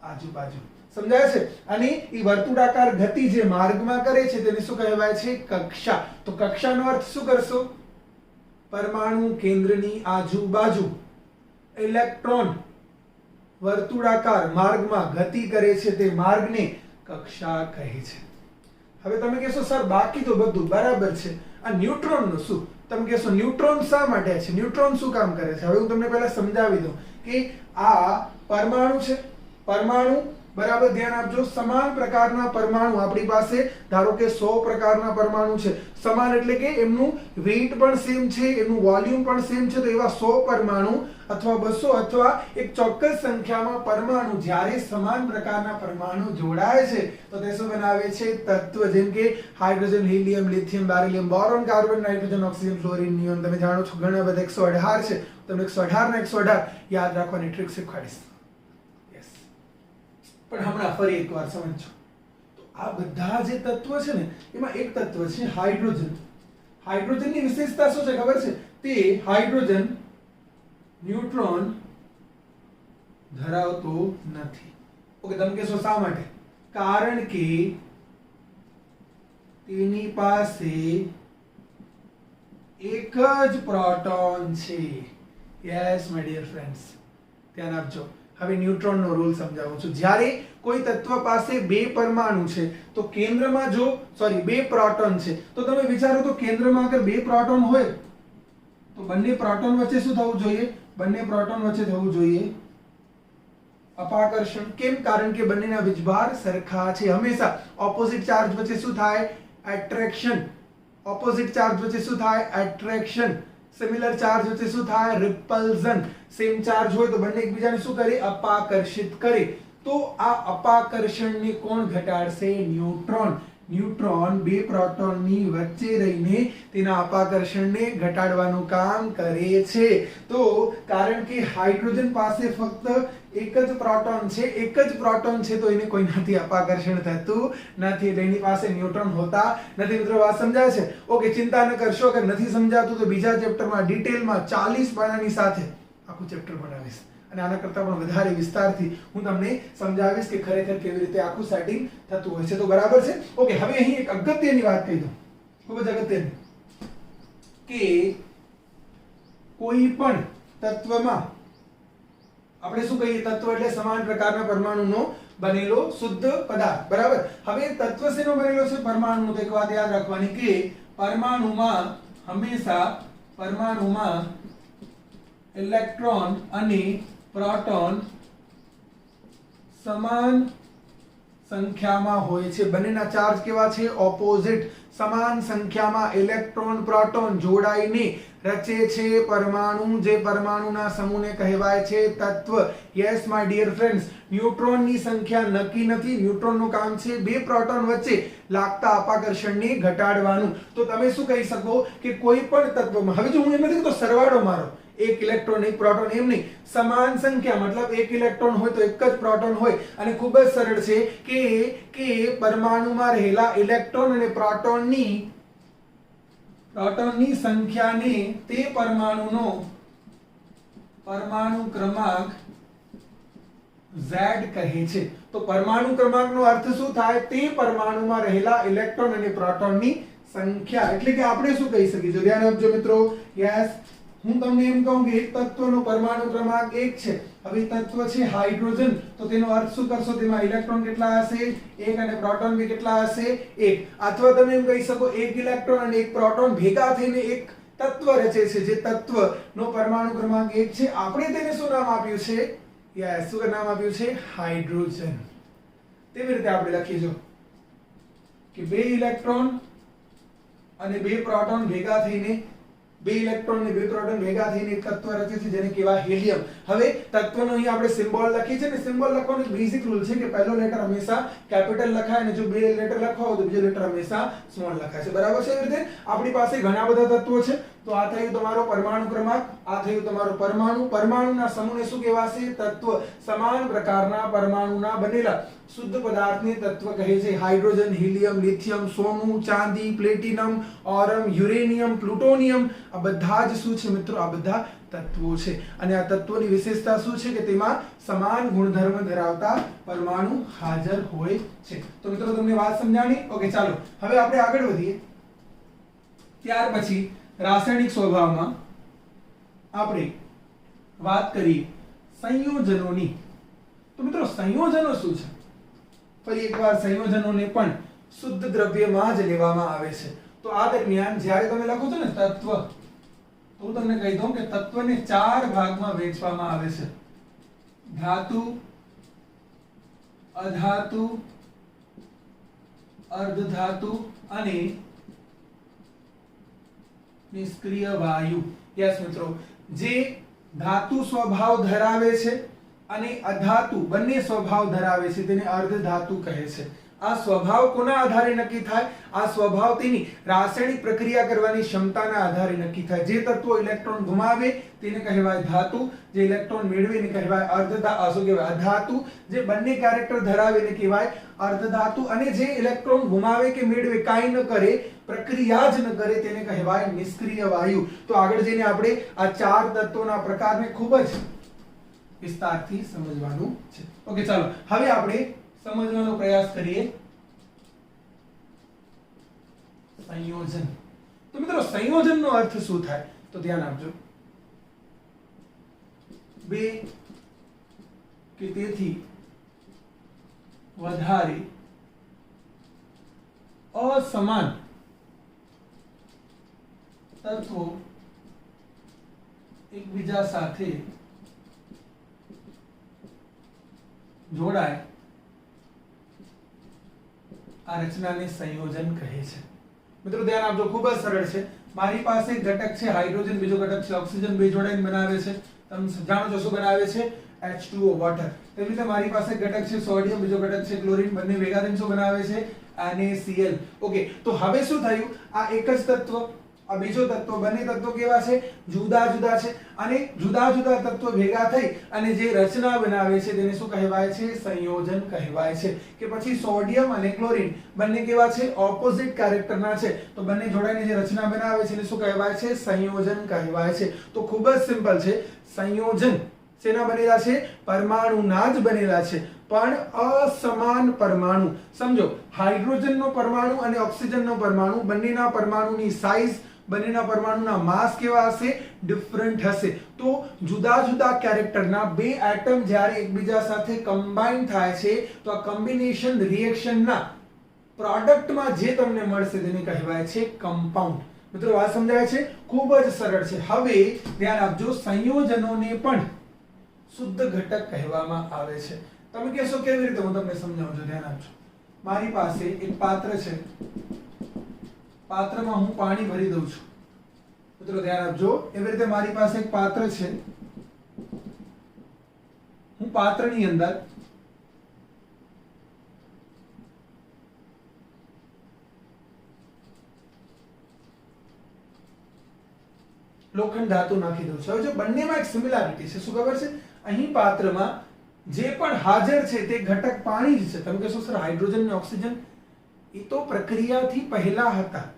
આજુબાજુ. સમજાય છે? અને એ વર્તુળાકાર ગતિ જે માર્ગમાં કરે છે તેને શું કહેવાય છે? કક્ષા. તો કક્ષાનો અર્થ શું કરશો? પરમાણુ કેન્દ્રની આજુબાજુ ઇલેક્ટ્રોન વર્તુળાકાર માર્ગમાં ગતિ કરે છે તે માર્ગને કક્ષા કહે છે. હવે તમે કહેશો સર બાકી તો બધું બરાબર છે, આ ન્યુટ્રોનનું શું? તમે કહેશો ન્યુટ્રોન શા માટે છે? ન્યુટ્રોન શું કામ કરે છે? હવે હું તમને પહેલા સમજાવી દઉં કે આ પરમાણુ છે. પરમાણુ બરાબર ધ્યાન આપજો. સમાન પ્રકારના પરમાણુ આપણી પાસે ધારો કે 100 પ્રકારના પરમાણુ છે. સમાન એટલે કે એમનું વેઇટ પણ સેમ છે, એનું વોલ્યુમ પણ સેમ છે. તો એવા 100 પરમાણુ અથવા 200 અથવા એક ચોક્કસ સંખ્યામાં પરમાણુ જ્યારે સમાન પ્રકારના પરમાણુ જોડાય છે તો તે શું બનાવે છે? તત્વ. જેમ કે hydrogen, helium, lithium, beryllium, boron, carbon, nitrogen, oxygen, fluorine, neon. તમે જાણો છો ઘણા બધા 118 છે. તમને 118 ના 118 યાદ રાખવાની ટ્રિક શીખવાડીશ. યસ. પણ હમણાં ફરી એકવાર સમજો. તો આ બધા જે તત્વ છે ને એમાં એક તત્વ છે હાઇડ્રોજન. હાઇડ્રોજનની વિશેષતા શું છે ખબર છે? તે હાઇડ્રોજન ન્યુટ્રોન ધરાવતો નથી. ઓકે, તમે કહેશો શા માટે? કારણ કે તેની પાસે એક જ પ્રોટોન છે. યસ માય ડિયર ફ્રેન્ડ્સ, ધ્યાન આપજો. હવે ન્યુટ્રોનનો રૂલ સમજાવું છું. જ્યારે કોઈ તત્વ પાસે બે પરમાણુ છે તો કેન્દ્રમાં બે પ્રોટોન છે તો તમે વિચારો તો કેન્દ્રમાં અગર બે પ્રોટોન હોય તો બંને પ્રોટોન વચ્ચે શું થવું જોઈએ? બંને પ્રોટોન વચ્ચે થવું જોઈએ અપાકર્ષણ. કેમ? કારણ કે બંનેના વીજભાર સરખા છે. હંમેશા ઓપોઝિટ ચાર્જ વચ્ચે શું થાય? એટ્રેક્શન. ઓપોઝિટ ચાર્જ વચ્ચે શું થાય? એટ્રેક્શન. સિમિલર ચાર્જ વચ્ચે શું થાય? રિપલ્ઝન. સેમ ચાર્જ હોય તો બંને એકબીજાને શું કરે? અપાકર્ષિત કરે. તો આ અપાકર્ષણને કોણ ઘટાડશે? ન્યુટ્રોન. ન્યુટ્રોન બે પ્રોટોનની વચ્ચે રહીને તેના અપાકર્ષણને ઘટાડવાનું કામ કરે છે. તો કારણ કે હાઇડ્રોજન પાસે ફક્ત એક જ પ્રોટોન છે, એક જ પ્રોટોન છે તો એને કોઈનાથી અપાકર્ષણ થતું નથી. એટલે એની પાસે ન્યુટ્રોન હોતા નથી. મિત્રો વાત સમજાય છે? ઓકે, ચિંતા ન કરશો. અગર નથી સમજાતું તો બીજા ચેપ્ટરમાં ડિટેલમાં 40 પાનાની સાથે આખું ચેપ્ટર બનાવીશ અને આના કરતા પણ વધારે વિસ્તારથી હું તમને સમજાવીશ કે ખરેખર કેવી રીતે આખું સેટિંગ થતું હોય છે. તો બરાબર છે. ઓકે, હવે અહીં એક અગત્યની વાત કહી દઉં, ખૂબ જ અગત્યની, કે કોઈ પણ તત્વમાં આપણે શું કહીએ? તત્વ એટલે સમાન પ્રકારના પરમાણુનો બનેલો શુદ્ધ પદાર્થ. બરાબર. હવે તત્વ શેનો બનેલો છે? પરમાણુનો. તો એક વાત યાદ રાખવાની કે પરમાણુમાં હંમેશા ઇલેક્ટ્રોન અને પ્રોટોન સમાન સંખ્યામાં હોય છે. બંનેના ચાર્જ કેવા છે? ઓપોઝિટ. સમાન સંખ્યામાં ઇલેક્ટ્રોન પ્રોટોન જોડાઈને રચે છે પરમાણુ. જે પરમાણુના સમૂહને કહેવાય છે તત્વ. યસ માય ડિયર ફ્રેન્ડ્સ, ન્યુટ્રોનની સંખ્યા નક્કી નથી. ન્યુટ્રોનનું કામ છે બે પ્રોટોન વચ્ચે લાગતા અપાકર્ષણને ઘટાડવાનું. તો તમે શું કહી શકો કે કોઈ પણ તત્વમાં, હવે જો હું એમ નથી કહેતો સરવાળો મારો, એક ઇલેક્ટ્રોન એક પ્રોટોન, એમ નહીં, સમાન સંખ્યા, મતલબ એક ઇલેક્ટ્રોન હોય તો એક જ પ્રોટોન હોય. અને ખૂબ જ સરળ છે કે પરમાણુમાં રહેલા ઇલેક્ટ્રોન અને પ્રોટોનની સંખ્યાને તે પરમાણુનો પરમાણુ ક્રમાંક Z કહે છે. તો પરમાણુ ક્રમાંકનો અર્થ શું થાય? તે પરમાણુમાં રહેલા ઇલેક્ટ્રોન અને પ્રોટોનની સંખ્યા. એટલે કે આપણે શું કહી શકીએ? જો ધ્યાન આપજો મિત્રો. યસ, હું તમને એમ કહું કે એક તત્વનો પરમાણુ ક્રમાંક 1 છે. હવે તત્વ છે હાઇડ્રોજન, તો તેનો અર્થ શું કરશો? તેમાં ઇલેક્ટ્રોન કેટલા હશે? 1 અને પ્રોટોન બી કેટલા હશે? 1. અથવા તમે એમ કહી શકો એક ઇલેક્ટ્રોન અને એક પ્રોટોન ભેગા થઈને એક તત્વ રચે છે. જે તત્વનો પરમાણુ ક્રમાંક 1 છે. આપણે તેને શું નામ આપ્યું છે? યસ, શું નામ આપ્યું છે? હાઇડ્રોજન. તેવી રીતે આપણે લખીજો કે બે ઇલેક્ટ્રોન અને બે પ્રોટોન ભેગા થઈને બે ઇલેક્ટ્રોન અને બે પ્રોટોન ભેગા થઈને એક તત્વ રચે છે જેને કહેવાય હિલિયમ. હવે તત્વનો અહીં આપણે સિમ્બોલ લખી છે ને, સિમ્બોલ લખવાનો એક બેઝિક રૂલ છે કે પહેલો લેટર હંમેશા કેપિટલ લખાય અને જો બે લેટર લખવા હોય તો બીજો લેટર હંમેશા સ્મોલ લખાય છે. બરાબર છે? એવી રીતે આપણી પાસે ઘણા બધા તત્વો છે. તો આ થયું તમારો પરમાણુ ક્રમાંક, આ થયું તમારો પરમાણુ. પરમાણુના સમૂહને શું કહેવાશે? તત્વ. સમાન પ્રકારના પરમાણુના બનેલા શુદ્ધ પદાર્થને તત્વ કહે છે. હાઇડ્રોજન, હિલિયમ, લિથિયમ, સોનું, ચાંદી, પ્લેટિનમ, ઓરમ, યુરેનિયમ, પ્લુટોનિયમ, આ બધા જ શું છે મિત્રો? આ બધા તત્વો છે. અને આ તત્વોની વિશેષતા શું છે? કે તેમાં સમાન ગુણધર્મ ધરાવતા પરમાણુ હાજર હોય છે. તો મિત્રો તમને વાત સમજાણી? ઓકે, ચાલો હવે આપણે આગળ વધીએ. ત્યાર પછી રાસાયણિક સ્વભાવમાં આપણે વાત કરીએ સંયોજનોની. તો મિત્રો સંયોજનો શું છે? ફરી એકવાર, સંયોજનોને પણ શુદ્ધ દ્રવ્યમાં જ લેવામાં આવે છે. તો આ દરમિયાન જ્યારે તમે લખો છો ને તત્વ, તો હું તમને કહી દઉં કે તત્વને 4 ભાગમાં વહેંચવામાં આવે છે. ધાતુ, અધાતુ, અર્ધધાતુ અને નિષ્ક્રિય વાયુ. યસ મિત્રો, જે ધાતુ સ્વભાવ ધરાવે છે અને અધાતુ બંને સ્વભાવ ધરાવે છે તેને અર્ધધાતુ કહે છે. આ સ્વભાવ કોના આધારે નક્કી થાય? આ સ્વભાવ તેની રાસાયણિક પ્રક્રિયા કરવાની ક્ષમતાના આધારે નક્કી થાય. જે તત્વો ઇલેક્ટ્રોન ગુમાવે તેને કહેવાય ધાતુ, જે ઇલેક્ટ્રોન મેળવે એને કહેવાય અધાતુ, જે બંને કેરેક્ટર ધરાવે એને કહેવાય અર્ધધાતુ, અને જે ઇલેક્ટ્રોન ગુમાવે કે મેળવે કાંઈ ન કરે, પ્રક્રિયા જ ન કરે તેને કહેવાય નિષ્ક્રિય વાયુ. તો આગળ જઈને આપણે આ ચાર તત્વોના પ્રકારને ખૂબ જ વિસ્તારથી સમજવાનું છે. ઓકે, ચાલો હવે આપણે સમજવાનો પ્રયાસ કરીએ સંયોજન. તો મિત્રો, સંયોજનનો અર્થ શું થાય? તો ધ્યાન આપજો. બે કે તેથી વધારે અસમાન તત્વો એકબીજા સાથે જોડાય આ રચનાને સંયોજન કહે છે. મિત્રો ધ્યાન આપજો, ખૂબ જ સરળ છે. મારી પાસે એક ઘટક છે હાઇડ્રોજન, બીજો ઘટક છે ઓક્સિજન, બે જોડાઈને બનાવે છે. તમે જાણો છો શું બનાવે છે? H2O water. તેવી રીતે મારી પાસે એક ઘટક છે સોડિયમ, બીજો ઘટક છે ક્લોરીન, બંને ભેગા થઈને શું બનાવે છે? NaCl. ઓકે, તો હવે શું થયું? આ એક જ તત્વ, આ બીજો તત્વ, બંને તત્વો કેવા છે? જુદા જુદા છે. અને જુદા જુદા તત્વો ભેગા થઈ અને જે રચના બનાવે છે તેને શું કહેવાય છે? સંયોજન કહેવાય છે. કે પછી સોડિયમ અને ક્લોરીન બંને કેવા છે? ઓપોઝિટ કેરેક્ટરના છે, તો બંને જોડાઈને જે રચના બનાવે છે એને શું કહેવાય છે? સંયોજન કહેવાય છે. તો ખૂબ જ સિમ્પલ છે. સંયોજન શેના બનેલા છે? પરમાણુના જ બનેલા છે, પણ અસમાન પરમાણુ. સમજો, હાઇડ્રોજનનો પરમાણુ અને ઓક્સિજનનો પરમાણુ, બંનેના પરમાણુની સાઇઝ, બંનેના પરમાણુના માસ કેવા હશે? ડિફરન્ટ હશે. તો જુદા જુદા કેરેક્ટરના બે એટમ જ્યારે એકબીજા સાથે કમ્બાઈન થાય છે તો આ કોમ્બિનેશન રિએક્શનના પ્રોડક્ટમાં જે તમને મળશે તેને કહેવાય છે કમ્પાઉન્ડ. મિત્રો વાત સમજાય છે? ખૂબ જ સરળ છે. હવે ધ્યાન આપજો, સંયોજનોને પણ શુદ્ધ ઘટક કહેવામાં આવે છે. તમે કહેશો કેવી રીતે? હું તમને સમજાવું છું. ધ્યાન આપજો. મારી પાસે એક પાત્ર છે, પાત્રમાં હું પાણી ભરી દઉં છું. મિત્રો ધ્યાન આપજો, એવી રીતે મારી પાસે એક પાત્ર છે, હું પાત્રની અંદર લોખંડ ધાતુ નાખી દઉં છું. હવે જો બંનેમાં એક સિમિલારિટી છે, શું ખબર છે? અહીં પાત્રમાં જે પણ હાજર છે તે ઘટક પાણી જ છે. તમે કહેશો સર હાઇડ્રોજન અને ઓક્સિજન એ તો પ્રક્રિયાથી પહેલા હતા.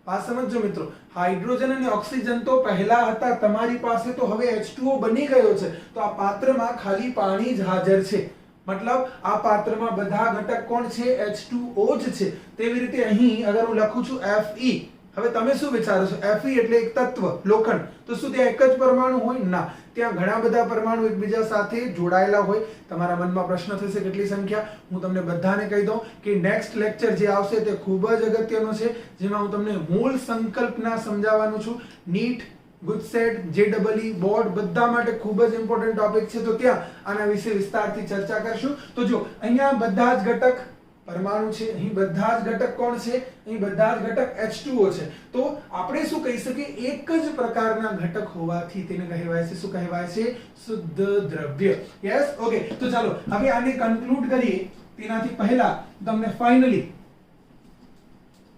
આ સમજો મિત્રો, હાઇડ્રોજન અને ઓક્સિજન તો પહેલા હતા, તમારી પાસે તો હવે H2O બની ગયો છે, તો આ પાત્રમાં ખાલી પાણી જ હાજર છે. મતલબ આ પાત્રમાં બધા ઘટક કોણ છે? H2O જ છે. તેવી રીતે અહીં અગર હું લખું છું Fe, હવે તમે શું વિચારો છો? Fe એટલે એક તત્વ, લોખંડ. તો શું ત્યાં એક જ પરમાણુ હોય? ના, ત્યાં ઘણા બધા પરમાણુ એકબીજા સાથે જોડાયેલા હોય. તમારા મનમાં પ્રશ્ન થશે કેટલી સંખ્યા? હું તમને બધાને કહી દઉં કે નેક્સ્ટ લેક્ચર જે આવશે તે ખૂબ જ અગત્યનો છે, જેમાં હું તમને મૂળ સંકલ્પના સમજાવવાનું છું. નીટ, ગુજસેટ, JEE બોર્ડ બધા માટે ખૂબ જ ઇમ્પોર્ટન્ટ ટોપિક છે, તો ત્યાં આના વિશે વિસ્તારથી ચર્ચા કરશું. તો જો અહીંયા બધા જ ઘટક પરમાણુ છે, અહીં બધા જ ઘટક કોણ છે? અહીં બધા જ ઘટક H2O છે. તો આપણે શું કહી શકીએ? એક જ પ્રકારના ઘટક હોવાથી તેને કહેવાય છે, શું કહેવાય છે? શુદ્ધ દ્રવ્ય. Yes, okay. તો ચાલો હવે આને કન્ક્લુડ કરીએ તેનાથી પહેલા તમને ફાઇનલી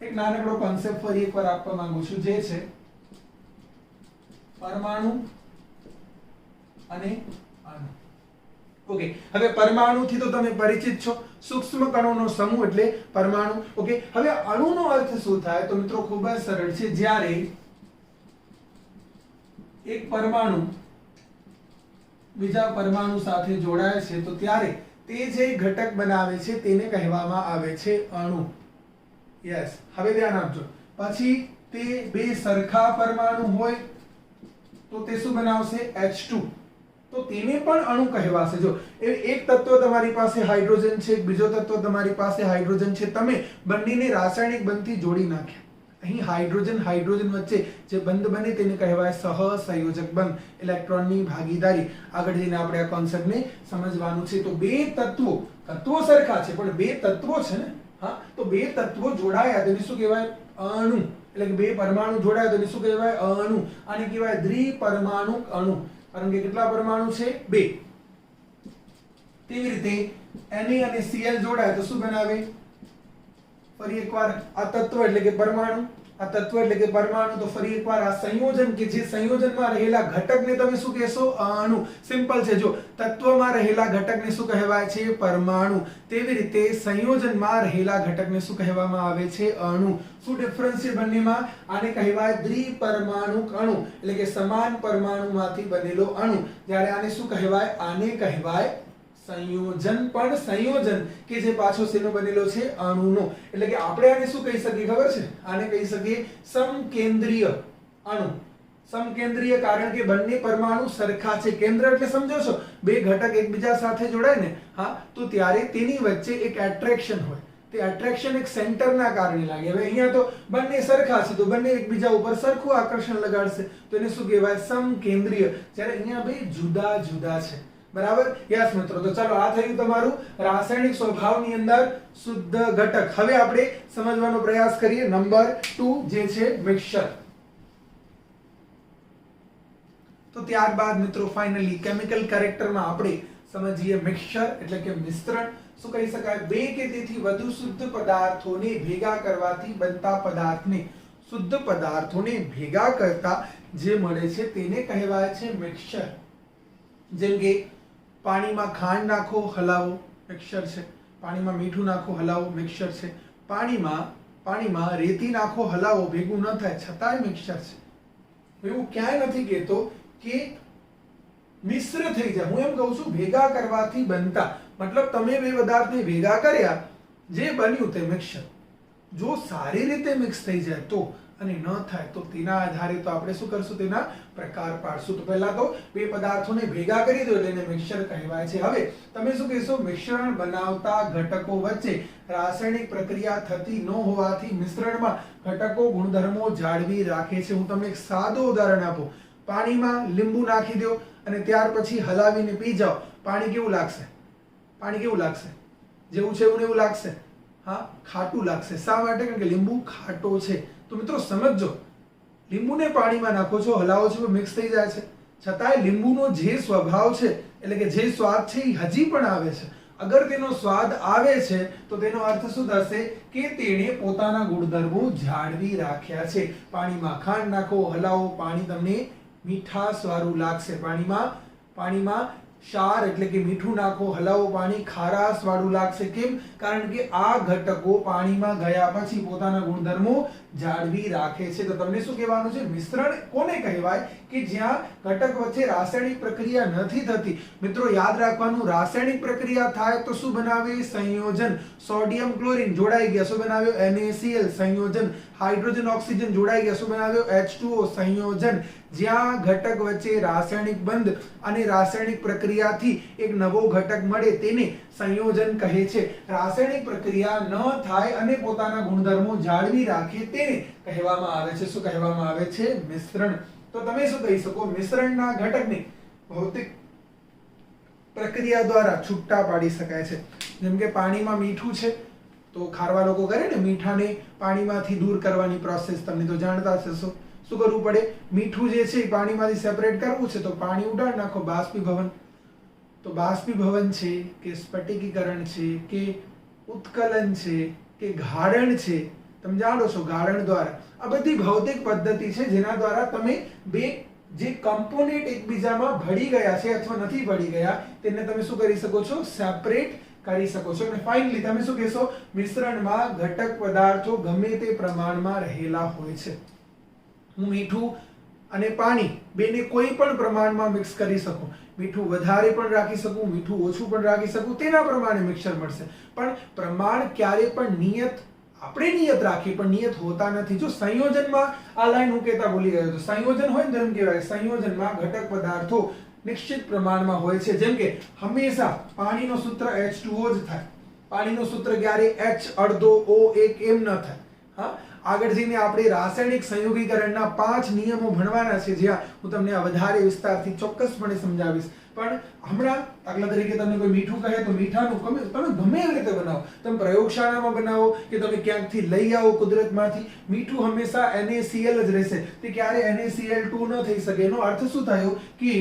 એક નાનકડો કોન્સેપ્ટ ફરી એકવાર આપવા માંગુ છું, જે છે પરમાણુ અને અણુ. ઓકે, હવે પરમાણુથી તો તમે પરિચિત છો, સૂક્ષ્મ કણોનો સમૂહ એટલે પરમાણુ. ઓકે, હવે અણુનો અર્થ શું થાય? તો મિત્રો ખૂબ જ સરળ છે. જ્યારે એક પરમાણુ બીજા પરમાણુ સાથે જોડાય છે તો ત્યારે તે જે ઘટક બનાવે છે તેને કહેવામાં આવે છે અણુ. યસ, હવે ધ્યાન આપજો. પછી તે બે સરખા પરમાણુ હોય તો તે શું બનાવશે? H2, તો તેને પણ અણુ કહેવાશે. જો એક તત્વ તમારી પાસે હાઇડ્રોજન છે, બીજો તત્વ તમારી પાસે હાઇડ્રોજન છે, તમે બંનેને રાસાયણિક બંધથી જોડી નાખ્યા. અહીં હાઇડ્રોજન વચ્ચે જે બંધ બને તેને કહેવાય સહસંયોજક બંધ, ઇલેક્ટ્રોનની ભાગીદારી. આગળ જઈને આપણે આ કોન્સેપ્ટને સમજવાનું છે. તો બે તત્વો તત્વો સરખા છે પણ બે તત્વો છે ને, હા, તો બે તત્વો જોડાયા તો એને શું કહેવાય? અણુ. એટલે કે બે પરમાણુ જોડાયા તો એને શું કહેવાય? અણુ. આને કહેવાય દ્વિપરમાણુક અણુ. કારણ કે કેટલા પરમાણુ છે? બે. તેવી રીતે Na અને Cl જોડાય તો શું બનાવે? ફરી એકવાર આ તત્વ એટલે કે પરમાણુ, આ તત્વ એટલે કે પરમાણુ, તો ફરી એકવાર આ સંયોજન કે જે સંયોજનમાં રહેલા ઘટકને તમે શું કહેશો? અણુ. સિમ્પલ છે. જો તત્વમાં રહેલા ઘટકને શું કહેવાય છે? પરમાણુ. તેવી રીતે સંયોજનમાં રહેલા ઘટકને શું કહેવામાં આવે છે? અણુ. શું ડિફરન્સ છે બંનેમાં? આને કહેવાય દ્વિપરમાણુક અણુ, એટલે કે સમાન પરમાણુમાંથી બનેલો અણુ. જ્યારે આને શું કહેવાય? આને કહેવાય સંયોજન. પણ સંયોજન કે જે પાછો શેનો બનેલો છે? અણુનો. એટલે કે આપણે આને શું કહી શકીએ ખબર છે? આને કહી શકીએ સમકેન્દ્રીય અણુ. સમકેન્દ્રીય કારણ કે બંને પરમાણુ સરખા છે. કેન્દ્ર એટલે સમજો છો બે ઘટક એકબીજા સાથે જોડાય ને, હા, તો ત્યારે તેની વચ્ચે એક એટ્રેક્શન હોય. તે એટ્રેક્શન એક સેન્ટરના કારણે લાગે. હવે અહીંયા તો બંને સરખા છે તો બંને એકબીજા ઉપર સરખું આકર્ષણ લગાડશે તો એને શું કહેવાય? સમકેન્દ્રીય. જ્યારે અહીંયા બે જુદા જુદા છે. બરાબર? યસ મિત્રો. તો ચાલો આ થયું તમારું રાસાયણિક સ્વભાવની અંદર શુદ્ધ ઘટક. હવે આપણે સમજવાનો પ્રયાસ કરીએ નંબર 2 જે છે મિક્સચર. તો ત્યારબાદ મિત્રો ફાઇનલી કેમિકલ કેરેક્ટરમાં આપણે સમજીએ મિક્સચર એટલે કે મિશ્રણ. શું કહી શકાય? બે કે તેથી વધુ શુદ્ધ પદાર્થોને ભેગા કરવાથી બનતા પદાર્થને, શુદ્ધ પદાર્થોને ભેગા કરતા જે મળે છે તેને કહેવાય છે મિક્સચર. જેમ કે પાણીમાં ખાંડ નાખો હલાવો, મિક્સચર છે. પાણીમાં મીઠું નાખો હલાવો, મિક્સચર છે. પાણીમાં રેતી નાખો હલાવો, ભેગું ન થાય છતાંય મિક્સચર છે. એવું ક્યાંય નથી કહેતો કે મિશ્ર થઈ જાય. હું એમ કહું છું ભેગા કરવાથી બનતા, મતલબ તમે બે પદાર્થને ભેગા કર્યા, જે બન્યું તે મિક્સચર. જો સારી રીતે મિક્સ થઈ જાય તો, અને ન થાય તો તેના આધારે તો આપણે શું કરશું? તેના પ્રકાર પાડશું. તો પહેલા તો બે પદાર્થોને ભેગા કરી દો એટલે એને મિક્સચર કહેવાય છે. હવે તમે શું કહેશો? મિશ્રણ બનાવતા ઘટકો વચ્ચે રાસાયણિક પ્રક્રિયા થતી ન હોવાથી મિશ્રણમાં ઘટકો ગુણધર્મો જાળવી રાખે છે. હું તમને એક સાદું ઉદાહરણ આપું. પાણીમાં લીંબુ નાખી દો અને ત્યાર પછી હલાવીને પી જાઓ. પાણી કેવું લાગશે? પાણી કેવું લાગશે? જેવું છે એવું લાગશે? હા, ખાટું લાગશે. શા માટે? કારણ કે લીંબુ ખાટો છે. તો મિત્રો સમજો, લીંબુને પાણીમાં નાખો છો, હલાવો છો, મિક્સ થઈ જાય છે, છતાંય લીંબુનો જે સ્વભાવ છે એટલે કે જે સ્વાદ છે એ હજી પણ આવે છે. અગર તેનો સ્વાદ આવે છે તો તેનો અર્થ શું થશે? કે તેણે પોતાના ગુણધર્મો જાળવી રાખ્યા છે. પાણીમાં ખાંડ નાખો હલાવો, પાણી તમને મીઠાશ વાળું લાગશે. પાણીમાં ક્ષાર એટલે કે મીઠું નાખો હલાવો, પાણી ખારાશ વાળું લાગશે. કેમ? કારણ કે આ ઘટકો પાણીમાં ગયા પછી પોતાના ગુણધર્મો જાળવી રાખે છે. તો તમને શું કહેવાનું છે? મિશ્રણ કોને કહેવાય? કે જ્યાં ઘટક વચ્ચે રાસાયણિક પ્રક્રિયા નથી થતી. મિત્રો યાદ રાખવાનું, રાસાયણિક પ્રક્રિયા થાય તો શું બનાવે? સંયોજન. સોડિયમ ક્લોરીન જોડાઈ ગયા, શું બનાવ્યો? NaCl સંયોજન. હાઇડ્રોજન ઓક્સિજન જોડાઈ ગયા, શું બનાવ્યો? H2O સંયોજન. જ્યાં ઘટક વચ્ચે રાસાયણિક બંધ અને રાસાયણિક પ્રક્રિયાથી એક નવો ઘટક મળે તેને સંયોજન કહે છે. રાસાયણિક પ્રક્રિયા ન થાય અને પોતાના ગુણધર્મો જાળવી રાખે તેને કહેવામાં આવે છે. શું કહેવામાં આવે છે? મિશ્રણ. તો તમે શું કહી શકો? મિશ્રણના ઘટકને ભૌતિક પ્રક્રિયા દ્વારા છૂટા પાડી શકાય છે. જેમ કે પાણીમાં મીઠું છે તો ખારવા લોકો કરે ને, મીઠાને પાણીમાંથી દૂર કરવાની પ્રોસેસ, તમને તો જાણતા હશો. શું કરવું પડે? મીઠું જે છે એ પાણીમાંથી સેપરેટ કરવું છે તો પાણી ઉડાડ નાખો, બાષ્પીભવન. તો બાષ્પીભવન છે કે સ્ફટિકીકરણ છે કે ઉત્કલન છે કે ગાળણ છે, તમે જાણો છો ગાળણ દ્વારા. આ બધી ભૌતિક પદ્ધતિ છે જેના દ્વારા તમે બે જે કમ્પોનેન્ટ એકબીજામાં ભળી ગયા છે અથવા નથી ભળી ગયા તેને તમે શું કરી શકો છો? સેપરેટ કરી શકો છો. અને ફાઇનલી તમે શું કહેશો? મિશ્રણમાં ઘટક પદાર્થો ગમે તે પ્રમાણમાં રહેલા હોય છે. હું મીઠું અને પાણી બેને કોઈ પણ પ્રમાણમાં મિક્સ કરી શકું. મીઠું વધારે પણ રાખી શકું, મીઠું ઓછું પણ રાખી શકું, તેના પ્રમાણે મિક્સર મળશે. પણ પ્રમાણ ક્યારે પણ નિયત, આપણે નિયત રાખીએ પણ નિયત હોતા નથી. જો સંયોજનમાં આ લાઈન હું કહેતા ભૂલી ગયો, તો સંયોજન હોય ને તો એમ કહેવાય સંયોજનમાં ઘટક પદાર્થો નિશ્ચિત પ્રમાણમાં હોય છે. જેમ કે હંમેશા પાણીનું સૂત્ર H2O જ થાય. પાણીનું સૂત્ર ક્યારે H અડધો O1 એમ ન થાય. હા, આગળ જઈને આપણે રાસાયણિક સંયોગીકરણના 5 નિયમો ભણવાના છે, જ્યાં હું તમને આ વધારે વિસ્તારથી ચોક્કસપણે સમજાવીશ. પણ હમણાં દાખલા તરીકે તમને કોઈ મીઠું કહે તો મીઠાનું તમે ગમે એવી રીતે બનાવો, તમે પ્રયોગશાળામાં બનાવો કે તમે ક્યાંકથી લઈ આવો કુદરતમાંથી, મીઠું હંમેશા NaCl જ રહેશે, તે ક્યારે NaCl2 ન થઈ શકે. એનો અર્થ શું થયો કે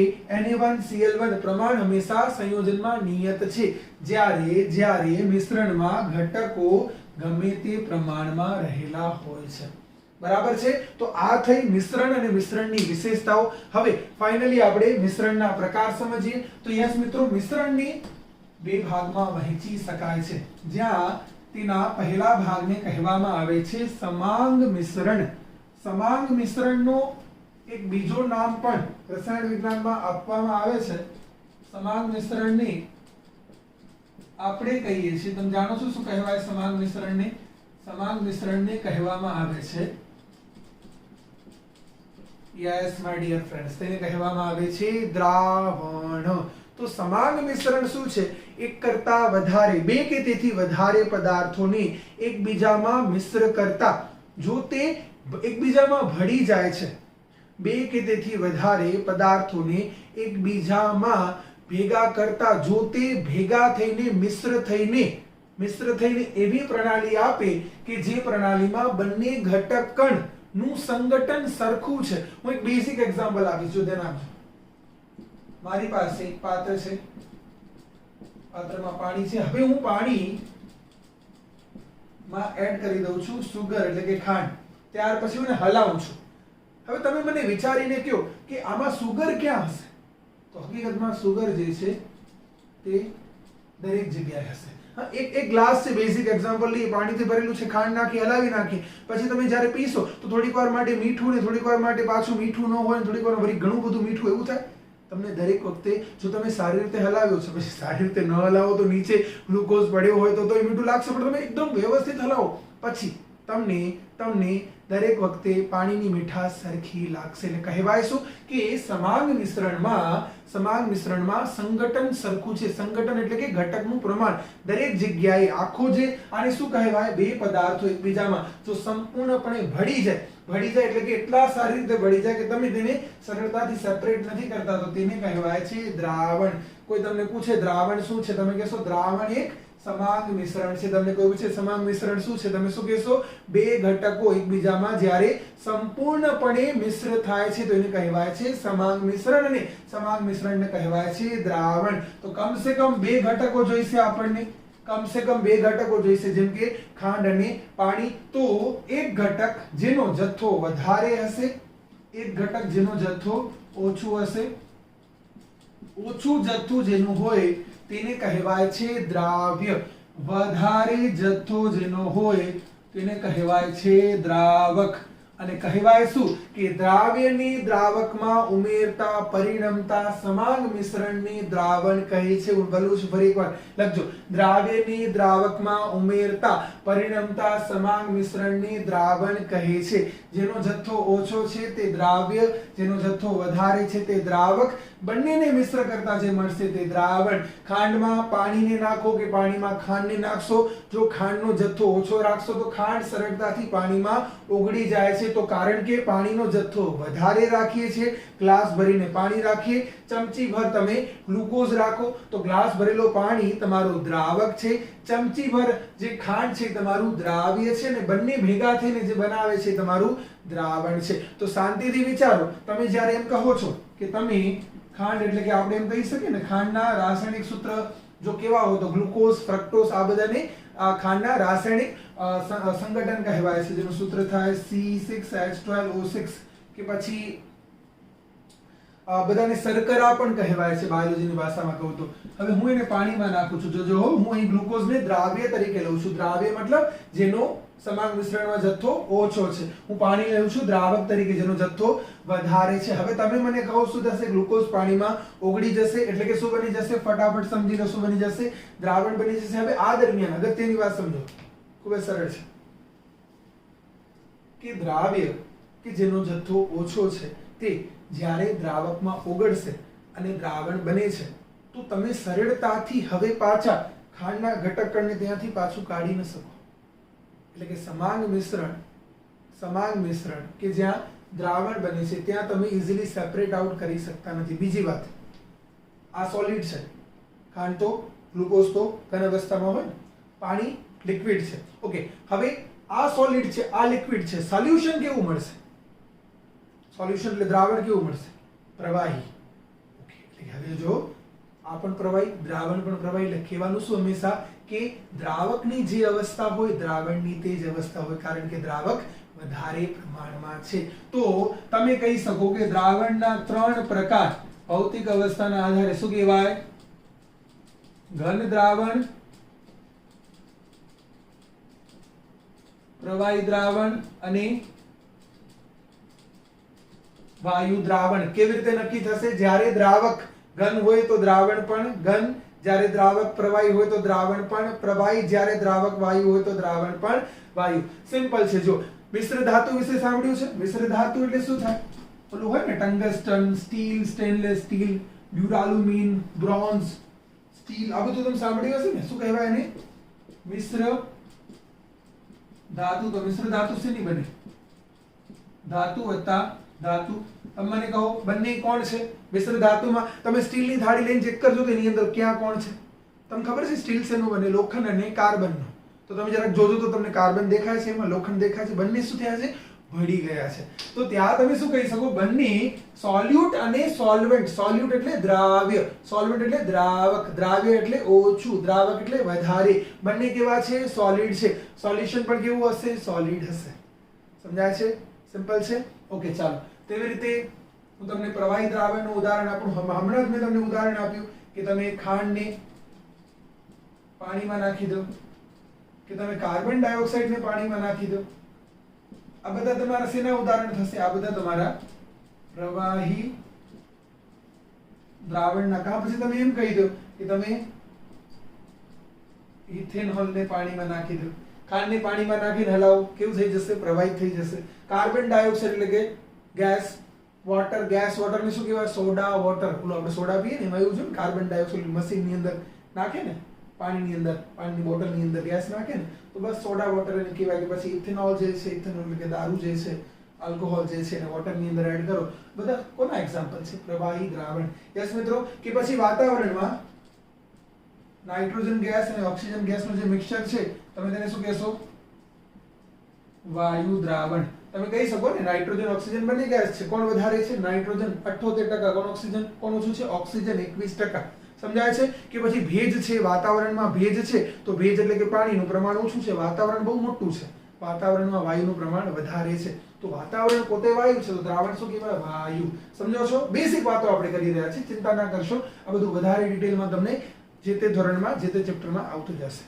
Na1Cl1 પ્રમાણ હંમેશા સંયોજનમાં નિયત છે. જ્યારે મિશ્રણમાં ઘટકો ગમે તે પ્રમાણમાં રહેલા હોય છે. બરાબર છે. તો આ થઈ મિશ્રણ અને મિશ્રણની વિશેષતાઓ. હવે ફાઇનલી આપણે મિશ્રણના પ્રકાર સમજીએ. તો યસ મિત્રો, મિશ્રણને બે ભાગમાં વહેંચી શકાય છે, જ્યાં તેના પહેલા ભાગને કહેવામાં આવે છે સમાંગ મિશ્રણ. સમાંગ મિશ્રણનો એક બીજો નામ પણ રસાયણ વિજ્ઞાનમાં આપવામાં આવે છે. સમાંગ મિશ્રણને આપણે કહીએ છીએ, તમે જાણો છો શું કહેવાય સમાંગ મિશ્રણને? સમાંગ મિશ્રણને કહેવામાં આવે છે, યસ માય ડિયર ફ્રેન્ડ્સ, તેને કહેવામાં આવે છે દ્રાવણ. તો સમાંગ મિશ્રણ શું છે? એક કરતા વધારે, બે કે તેથી વધારે પદાર્થોને એકબીજામાં મિશ્ર કરતા જો તે એકબીજામાં ભળી જાય છે, બે કે તેથી વધારે પદાર્થોને એકબીજામાં ભેગા કરતા જો તે ભેગા થઈને મિશ્ર થઈને એવી પ્રણાલી આપે કે જે પ્રણાલીમાં બંને ઘટક કણ નું સંગઠન સરખું છે. હું એક બેઝિક એક્ઝામ્પલ આપીશ, જો ધ્યાન આપજો. મારી પાસે એક પાત્ર છે, પાત્રમાં પાણી છે. હવે હું પાણી માં એડ કરી દઉં છું સુગર એટલે કે ખાંડ, ત્યાર પછી હું હલાવું છું. હવે તમે મને વિચારીને કહો કે આમાં સુગર ક્યાં હશે? તો હકીકતમાં સુગર જે છે તે દરેક જગ્યાએ હશે. એક ગ્લાસ છે, બેઝિક એક્ઝામ્પલ લઈએ, પાણીથી ભરેલું છે, ખાંડ નાખી હલાવી નાખી, પછી તમે જ્યારે પીશો તો થોડીક વાર માટે મીઠું ને થોડીક વાર માટે પાછું મીઠું ન હોય, થોડીક વાર વળી ઘણું બધું મીઠું, એવું થાય. તમને દરેક વખતે જો તમે સારી રીતે હલાવ્યો છે, પછી સારી રીતે ન હલાવો તો નીચે ગ્લુકોઝ પડ્યો હોય તો મીઠું લાગશે, પણ તમે એકદમ વ્યવસ્થિત હલાવો પછી તમને દરેક વખતે પાણીની મીઠાશ સરખી લાગશે. એટલે કહેવાય શું કે સમાંગ મિશ્રણમાં સંગઠન સરખું છે. સંગઠન એટલે કે ઘટકનું પ્રમાણ દરેક જગ્યાએ આખો જે આને શું કહેવાય? બે પદાર્થો એકબીજામાં જો સંપૂર્ણપણે ભળી જાય એટલે કે એટલા સારી રીતે ભળી જાય કે તમે તેને સરળતાથી સેપરેટ નથી કરતા, તો તેને કહેવાય છે દ્રાવણ. કોઈ તમને પૂછે દ્રાવણ શું છે, તમે કહેશો દ્રાવણ એક સમાંગ મિશ્રણ છે. તમને કોઈ પૂછે સમાંગ મિશ્રણ શું છે, તમે શું કહેશો? બે ઘટકો એકબીજામાં જ્યારે સંપૂર્ણપણે મિશ્ર થાય છે તો એને કહેવાય છે સમાંગ મિશ્રણ, અને સમાંગ મિશ્રણને કહેવાય છે દ્રાવણ. તો કમસે કમ બે ઘટકો જોઈશે આપણને, કમસે કમ બે ઘટકો જોઈશે, જેમ કે ખાંડ અને પાણી. તો એક ઘટક જેનો જથ્થો વધારે હશે, એક ઘટક જેનો જથ્થો ઓછું હશે, ઓછું જથ્થું જેનું હોય તેને કહેવાય છે દ્રાવ્ય. વધારે જથ્થો જેનો હોય તેને કહેવાય છે દ્રાવક. અને કહેવાય શું કે દ્રાવ્યને દ્રાવકમાં ઉમેરતા પરિણમતા સમાંગ મિશ્રણને દ્રાવણ કહે છે. હું બોલું છું ફરી એકવાર, લખજો. દ્રાવ્યને દ્રાવકમાં ઉમેરતા પરિણમતા સમાંગ મિશ્રણને દ્રાવણ કહે છે. જેનો જથ્થો ઓછો છે તે દ્રાવ્ય, જેનો જથ્થો વધારે છે તે દ્રાવક. બંનેને મિશ્ર કરતા જે મળશે તે દ્રાવણ. ખાંડમાં પાણીને નાખો કે પાણીમાં ખાંડને નાખશો, જો ખાંડનો જથ્થો ઓછો રાખશો તો ખાંડ સરળતાથી પાણીમાં ઓગળી જાય છે. તો કારણ કે પાણીનો જથ્થો વધારે રાખીએ છીએ, ગ્લાસ ભરીને પાણી રાખીએ, ચમચી ભર તમે ગ્લુકોઝ રાખો તો ગ્લાસ ભરેલો પાણી તમારું દ્રાવક છે, ચમચી ભર જે ખાંડ છે તમારું દ્રાવ્ય છે, ને બંને ભેગા થઈને જે બનાવે છે તમારું દ્રાવણ છે. તો શાંતિથી વિચારો, તમે જ્યારે એમ કહો છો કે તમે ખાંડ એટલે કે આપણે એમ કહી શકીએ ને ખાંડના રાસાયણિક સૂત્ર જો કેવા હોય તો ગ્લુકોઝ, ફ્રક્ટોઝ, આ બધાને ખાંડના રાસાયણિક સંગઠન કહેવાય છે, જેનું સૂત્ર થાય C6H12O6 કે પછી બધાને શર્કરા પણ કહેવાય છે બાયોલોજીની ભાષામાં કહું તો. હવે હું એને પાણીમાં નાખું છું, જો હું અહીં ગ્લુકોઝને દ્રાવ્ય તરીકે લઉં છું. દ્રાવ્ય મતલબ જેનો સમાંગ મિશ્રણમાં જથ્થો ઓછો છે. હું પાણી લઉં છું દ્રાવક તરીકે જેનો જથ્થો વધારે છે. હવે તમે મને કહો શું થશે? ગ્લુકોઝ પાણીમાં ઓગળી જશે, એટલે કે શું બની જશે? ફટાફટ સમજી લો શું બની જશે? દ્રાવણ બની જશે. હવે આ દરમિયાન અગત્યની વાત સમજો, ખૂબ જ સરળ છે કે દ્રાવ્ય કે જેનો જથ્થો ઓછો છે તે જ્યારે દ્રાવકમાં ઓગળશે અને દ્રાવણ બને છે તો તમે સરળતાથી હવે પાછા ખાંડના ઘટકને ત્યાંથી પાછું કાઢી ન શકો. એટલે કે સમાંગ મિશ્રણ કે જ્યાં દ્રાવણ બને છે ત્યાં તમે ઈઝીલી સેપરેટ આઉટ કરી શકતા નથી. બીજી વાત, આ સોલિડ છે, ખાંડ તો ગ્લુકોઝ તો ઘન અવસ્થામાં હોય ને, પાણી લિક્વિડ છે. ઓકે, હવે આ સોલિડ છે, આ લિક્વિડ છે, સોલ્યુશન કેવું મળશે? સોલ્યુશન એટલે દ્રાવણ કેવું મળશે? પ્રવાહી. ઓકે, એટલે હવે જો આ પણ પ્રવાહી, દ્રાવણ પણ પ્રવાહી. એટલે કહેવાનું શું હંમેશા કે દ્રાવકની જે અવસ્થા હોય દ્રાવણની તે જ અવસ્થા હોય, કારણ કે દ્રાવક વધારે પ્રમાણમાં છે. તો તમે કહી શકો કે દ્રાવણના 3 પ્રકાર ભૌતિક અવસ્થાના આધારે શું કહેવાય? ઘન દ્રાવણ, પ્રવાહી દ્રાવણ અને વાયુ દ્રાવણ. કેવી રીતે નક્કી થશે? જ્યારે દ્રાવક ઘન હોય તો દ્રાવણ પણ ઘન, જ્યારે દ્રાવક પ્રવાહી હોય તો દ્રાવણ પણ પ્રવાહી, જ્યારે દ્રાવક વાયુ હોય તો દ્રાવણ પણ વાયુ. સિમ્પલ છે. જો મિશ્ર ધાતુ વિશે સાંભળ્યું છે? મિશ્ર ધાતુ એટલે શું થાય? ઓલું હોય ને tungsten, steel, stainless steel, duralumin, bronze, steel, આ બધું તમે સાંભળ્યું હશે ને. શું કહેવાય એને? મિશ્ર ધાતુ. તો મિશ્ર ધાતુ શેની બને? ધાતુ વત્તા ધાતુ. તમે મને કહો બંને કોણ છે? મિશ્ર ધાતુમાં તમે સ્ટીલની થાળી લઈને ચેક કરજો તો એની અંદર ક્યાં કોણ છે? તમને ખબર છે સ્ટીલ શેનું બને? લોખંડ અને કાર્બનનું. તો તમે જરાક જોજો તો તમને કાર્બન દેખાય છે, એમાં લોખંડ દેખાય છે. બંને શું થયા છે? ભળી ગયા છે. તો ત્યાં તમે શું કહી શકો? બંને સોલ્યુટ અને સોલ્વેન્ટ. સોલ્યુટ એટલે દ્રાવ્ય, સોલ્વેન્ટ એટલે દ્રાવક, દ્રાવ્ય એટલે ઓછું, દ્રાવક એટલે વધારે. બંને કેવા છે? સોલિડ છે. સોલ્યુશન પણ કેવું હશે? સોલિડ હશે. સમજાય છે? સિમ્પલ છે. ઓકે, ચાલો. તેવી રીતે હું તમને પ્રવાહી દ્રાવણનું ઉદાહરણ આપું. હમણાં જ મેં તમને ઉદાહરણ આપ્યું કે તમે ખાંડને પાણીમાં નાખી દો, કે તમે કાર્બન ડાયોક્સાઇડને પાણીમાં નાખી દો. આ બધા તમારા શેના ઉદાહરણ થશે? આ બધા તમારા પ્રવાહી દ્રાવણના. કા પછી તમે એમ કહી દો કે તમે ઇથેનોલને પાણીમાં નાખી દો, ખાંડને પાણીમાં નાખીને હલાવો, કેવું થઈ જશે? પ્રવાહિત થઈ જશે. કાર્બન ડાયોક્સાઇડ એટલે કે ગેસ, વોટર, ગેસ વોટરને શું કહેવાય? Soda water. ઓલો આપણે સોડા પીએ ને એમાં એવું છે ને, કાર્બન ડાયોક્સાઇડ મશીનની અંદર નાખે ને, પાણીની અંદર, પાણીની બોટલની અંદર ગેસ નાખે ને, તો બસ સોડા વોટર એને કહેવાય. કે પછી ઇથેનોલ જે છે, ઇથેનોલ એટલે કે દારૂ જે છે, આલ્કોહોલ જે છે એને વોટરની અંદર એડ કરો. બધા કોના એક્ઝામ્પલ છે? પ્રવાહી દ્રાવણ. યસ મિત્રો. કે પછી વાતાવરણમાં નાઇટ્રોજન ગેસ અને ઓક્સિજન ગેસનું જે મિક્સચર છે, તમે તેને શું કહેશો? વાયુ દ્રાવણ. તમે કહી શકો ને નાઇટ્રોજન ઓક્સિજન બંને ગેસ છે, કોણ વધારે છે? નાઇટ્રોજન 78%, કોણ ઓક્સિજન? કોણ ઓછું છે? ઓક્સિજન 21%. સમજાય છે? કે પછી ભેજ છે, વાતાવરણમાં ભેજ છે, તો ભેજ એટલે કે પાણીનું પ્રમાણ ઓછું છે, વાતાવરણ બહુ મોટું છે, વાતાવરણમાં વાયુનું પ્રમાણ વધારે છે. તો વાતાવરણ પોતે વાયુ છે, તો દ્રાવણ શું કહેવાય? વાયુ. સમજો છો? બેસિક વાતો આપણે કરી રહ્યા છીએ, ચિંતા ના કરશો. આ બધું વધારે ડિટેલમાં તમને જે તે ધોરણમાં, જે તે ચેપ્ટરમાં આવતું જશે.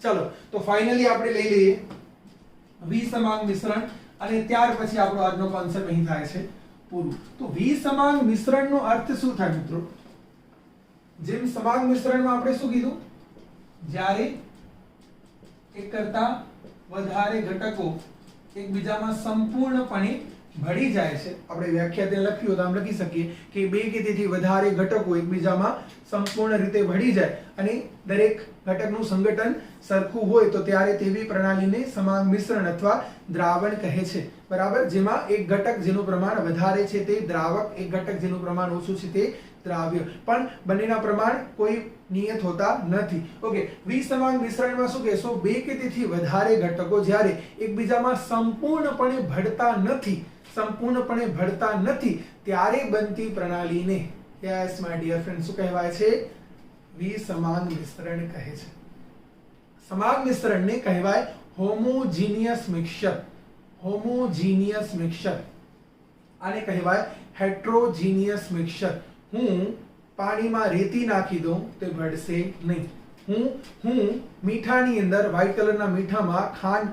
ચલો, તો ફાઇનલી આપણે લઈ લઈએ વિસમાંગ મિશ્રણ, અને ત્યાર પછી આપણો આજનો કોન્સેપ્ટ અહીં થાય છે પૂરું. તો વિસમાંગ મિશ્રણનો અર્થ શું થાય મિત્રો? જેમ સમાંગ મિશ્રણમાં આપણે શું કીધું? જ્યારે એક કરતા વધારે ઘટકો એકબીજામાં સંપૂર્ણપણે ભળી જાય છે. આપણે વ્યાખ્યા ત્યાં લખ્યું હોય તો આમ લખી શકીએ કે બે કે તેથી વધારે ઘટકો એકબીજામાં સંપૂર્ણ રીતે ભળી જાય અને દરેક ઘટકનું સંગઠન સરખું હોય તો ત્યારે તેવી પ્રણાલીને સમાંગ મિશ્રણ અથવા દ્રાવણ કહે છે. બરાબર? જેમાં એક ઘટક જેનું પ્રમાણ વધારે છે તે દ્રાવક, એક ઘટક જેનું પ્રમાણ ઓછું છે તે દ્રાવ્ય. પણ બંનેના પ્રમાણ કોઈ નિયત હોતા નથી. ઓકે, વિસમાંગ મિશ્રણમાં શું કહેશો? બે કે તેથી વધારે ઘટકો જ્યારે એકબીજામાં સંપૂર્ણપણે ભળતા નથી ત્યારે બનતી પ્રણાલીને, યસ માય ડિયર ફ્રેન્ડ, શું કહેવાય છે? વિસમાંગ મિશ્રણ કહે છે. સમાંગ મિશ્રણને કહેવાય હોમોજીનિયસ મિક્સચર. Homogeneous mixture. આને કહેવાય હેટ્રોજીનિયસ મિક્સચર. હું પાણીમાં રેતી નાખી દઉં તે ભળશે નહીં. હું મીઠાની અંદર, વ્હાઈટ કલરના મીઠામાં ખાંડ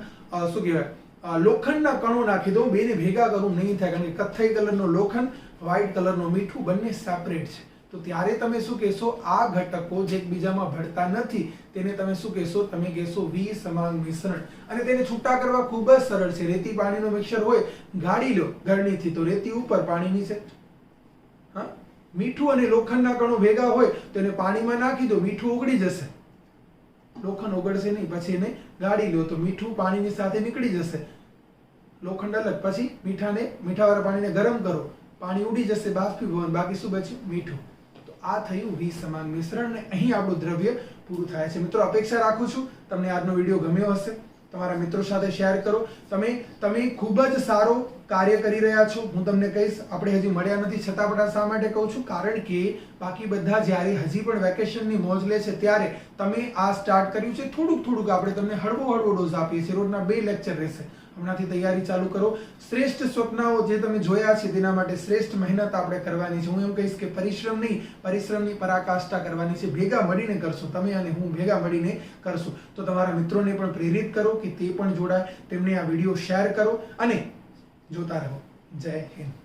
શું કહેવાય લોખંડના કણો નાખી દઉં, બેને ભેગા કરું, નહીં થાય. કારણ કે કથ્થઈ કલરનો લોખંડ, વ્હાઈટ કલરનું મીઠું બંને સેપરેટ છે. તો ત્યારે તમે શું કહેશો? આ ઘટકો જે એકબીજામાં ભળતા નથી તેને તમે શું કહેશો? તમે કહેશો વિસમાંગ મિશ્રણ. અને તેને છૂટા કરવા ખૂબ જ સરળ છે. રેતી પાણીનો મિક્સચર હોય, ગાળી લો ગરણીથી, તો રેતી ઉપર, પાણી નીચે. હા, મીઠું અને લોખંડના કણો ભેગા હોય તો એને પાણીમાં નાખી દો, મીઠું ઓગળી જશે, લોખંડ ઓગળશે નહીં. પછી એને ગાળી લો તો મીઠું પાણીની સાથે નીકળી જશે, લોખંડ અલગ. પછી મીઠાવાળા પાણીને ગરમ કરો, પાણી ઉડી જશે, બાષ્પીભવન, બાકી શું બચ્યું? મીઠું. તો આ થયું 20 સમાન મિશ્રણ ને અહીં આપણું દ્રવ્ય પૂરું થાય છે। મિત્રો અપેક્ષા રાખું છું તમને આજનો વિડીયો ગમ્યો હશે, તમારા મિત્રો સાથે શેર કરો। તમે ખૂબ જ સારો કાર્ય કરી રહ્યા છો। હું તમને કહીશ, આપણે હજી મળ્યા નથી છતાં પણ શા માટે કહું છું, કારણ કે બાકી બધા જ્યારે હજી પણ વેકેશનની મોજ લે છે ત્યારે તમે આ સ્ટાર્ટ કર્યું છે। થોડુંક આપણે તમને હળવો ડોઝ આપીએ છીએ, રોજના 2 લેક્ચર રહેશે। હમણાંથી તૈયારી ચાલુ કરો। શ્રેષ્ઠ સ્વપ્નાઓ જે તમે જોયા છે તેના માટે શ્રેષ્ઠ મહેનત આપણે કરવાની છે। હું એમ કહીશ કે પરિશ્રમ નહીં, પરિશ્રમની પરાકાષ્ઠા કરવાની છે। ભેગા મળીને કરશો, તમે અને હું ભેગા મળીને કરશું। તો તમારા મિત્રોને પણ પ્રેરિત કરો કે તે પણ જોડાય, તેમને આ વિડીયો શેર કરો અને જોતા રહો। જય હિન્દ।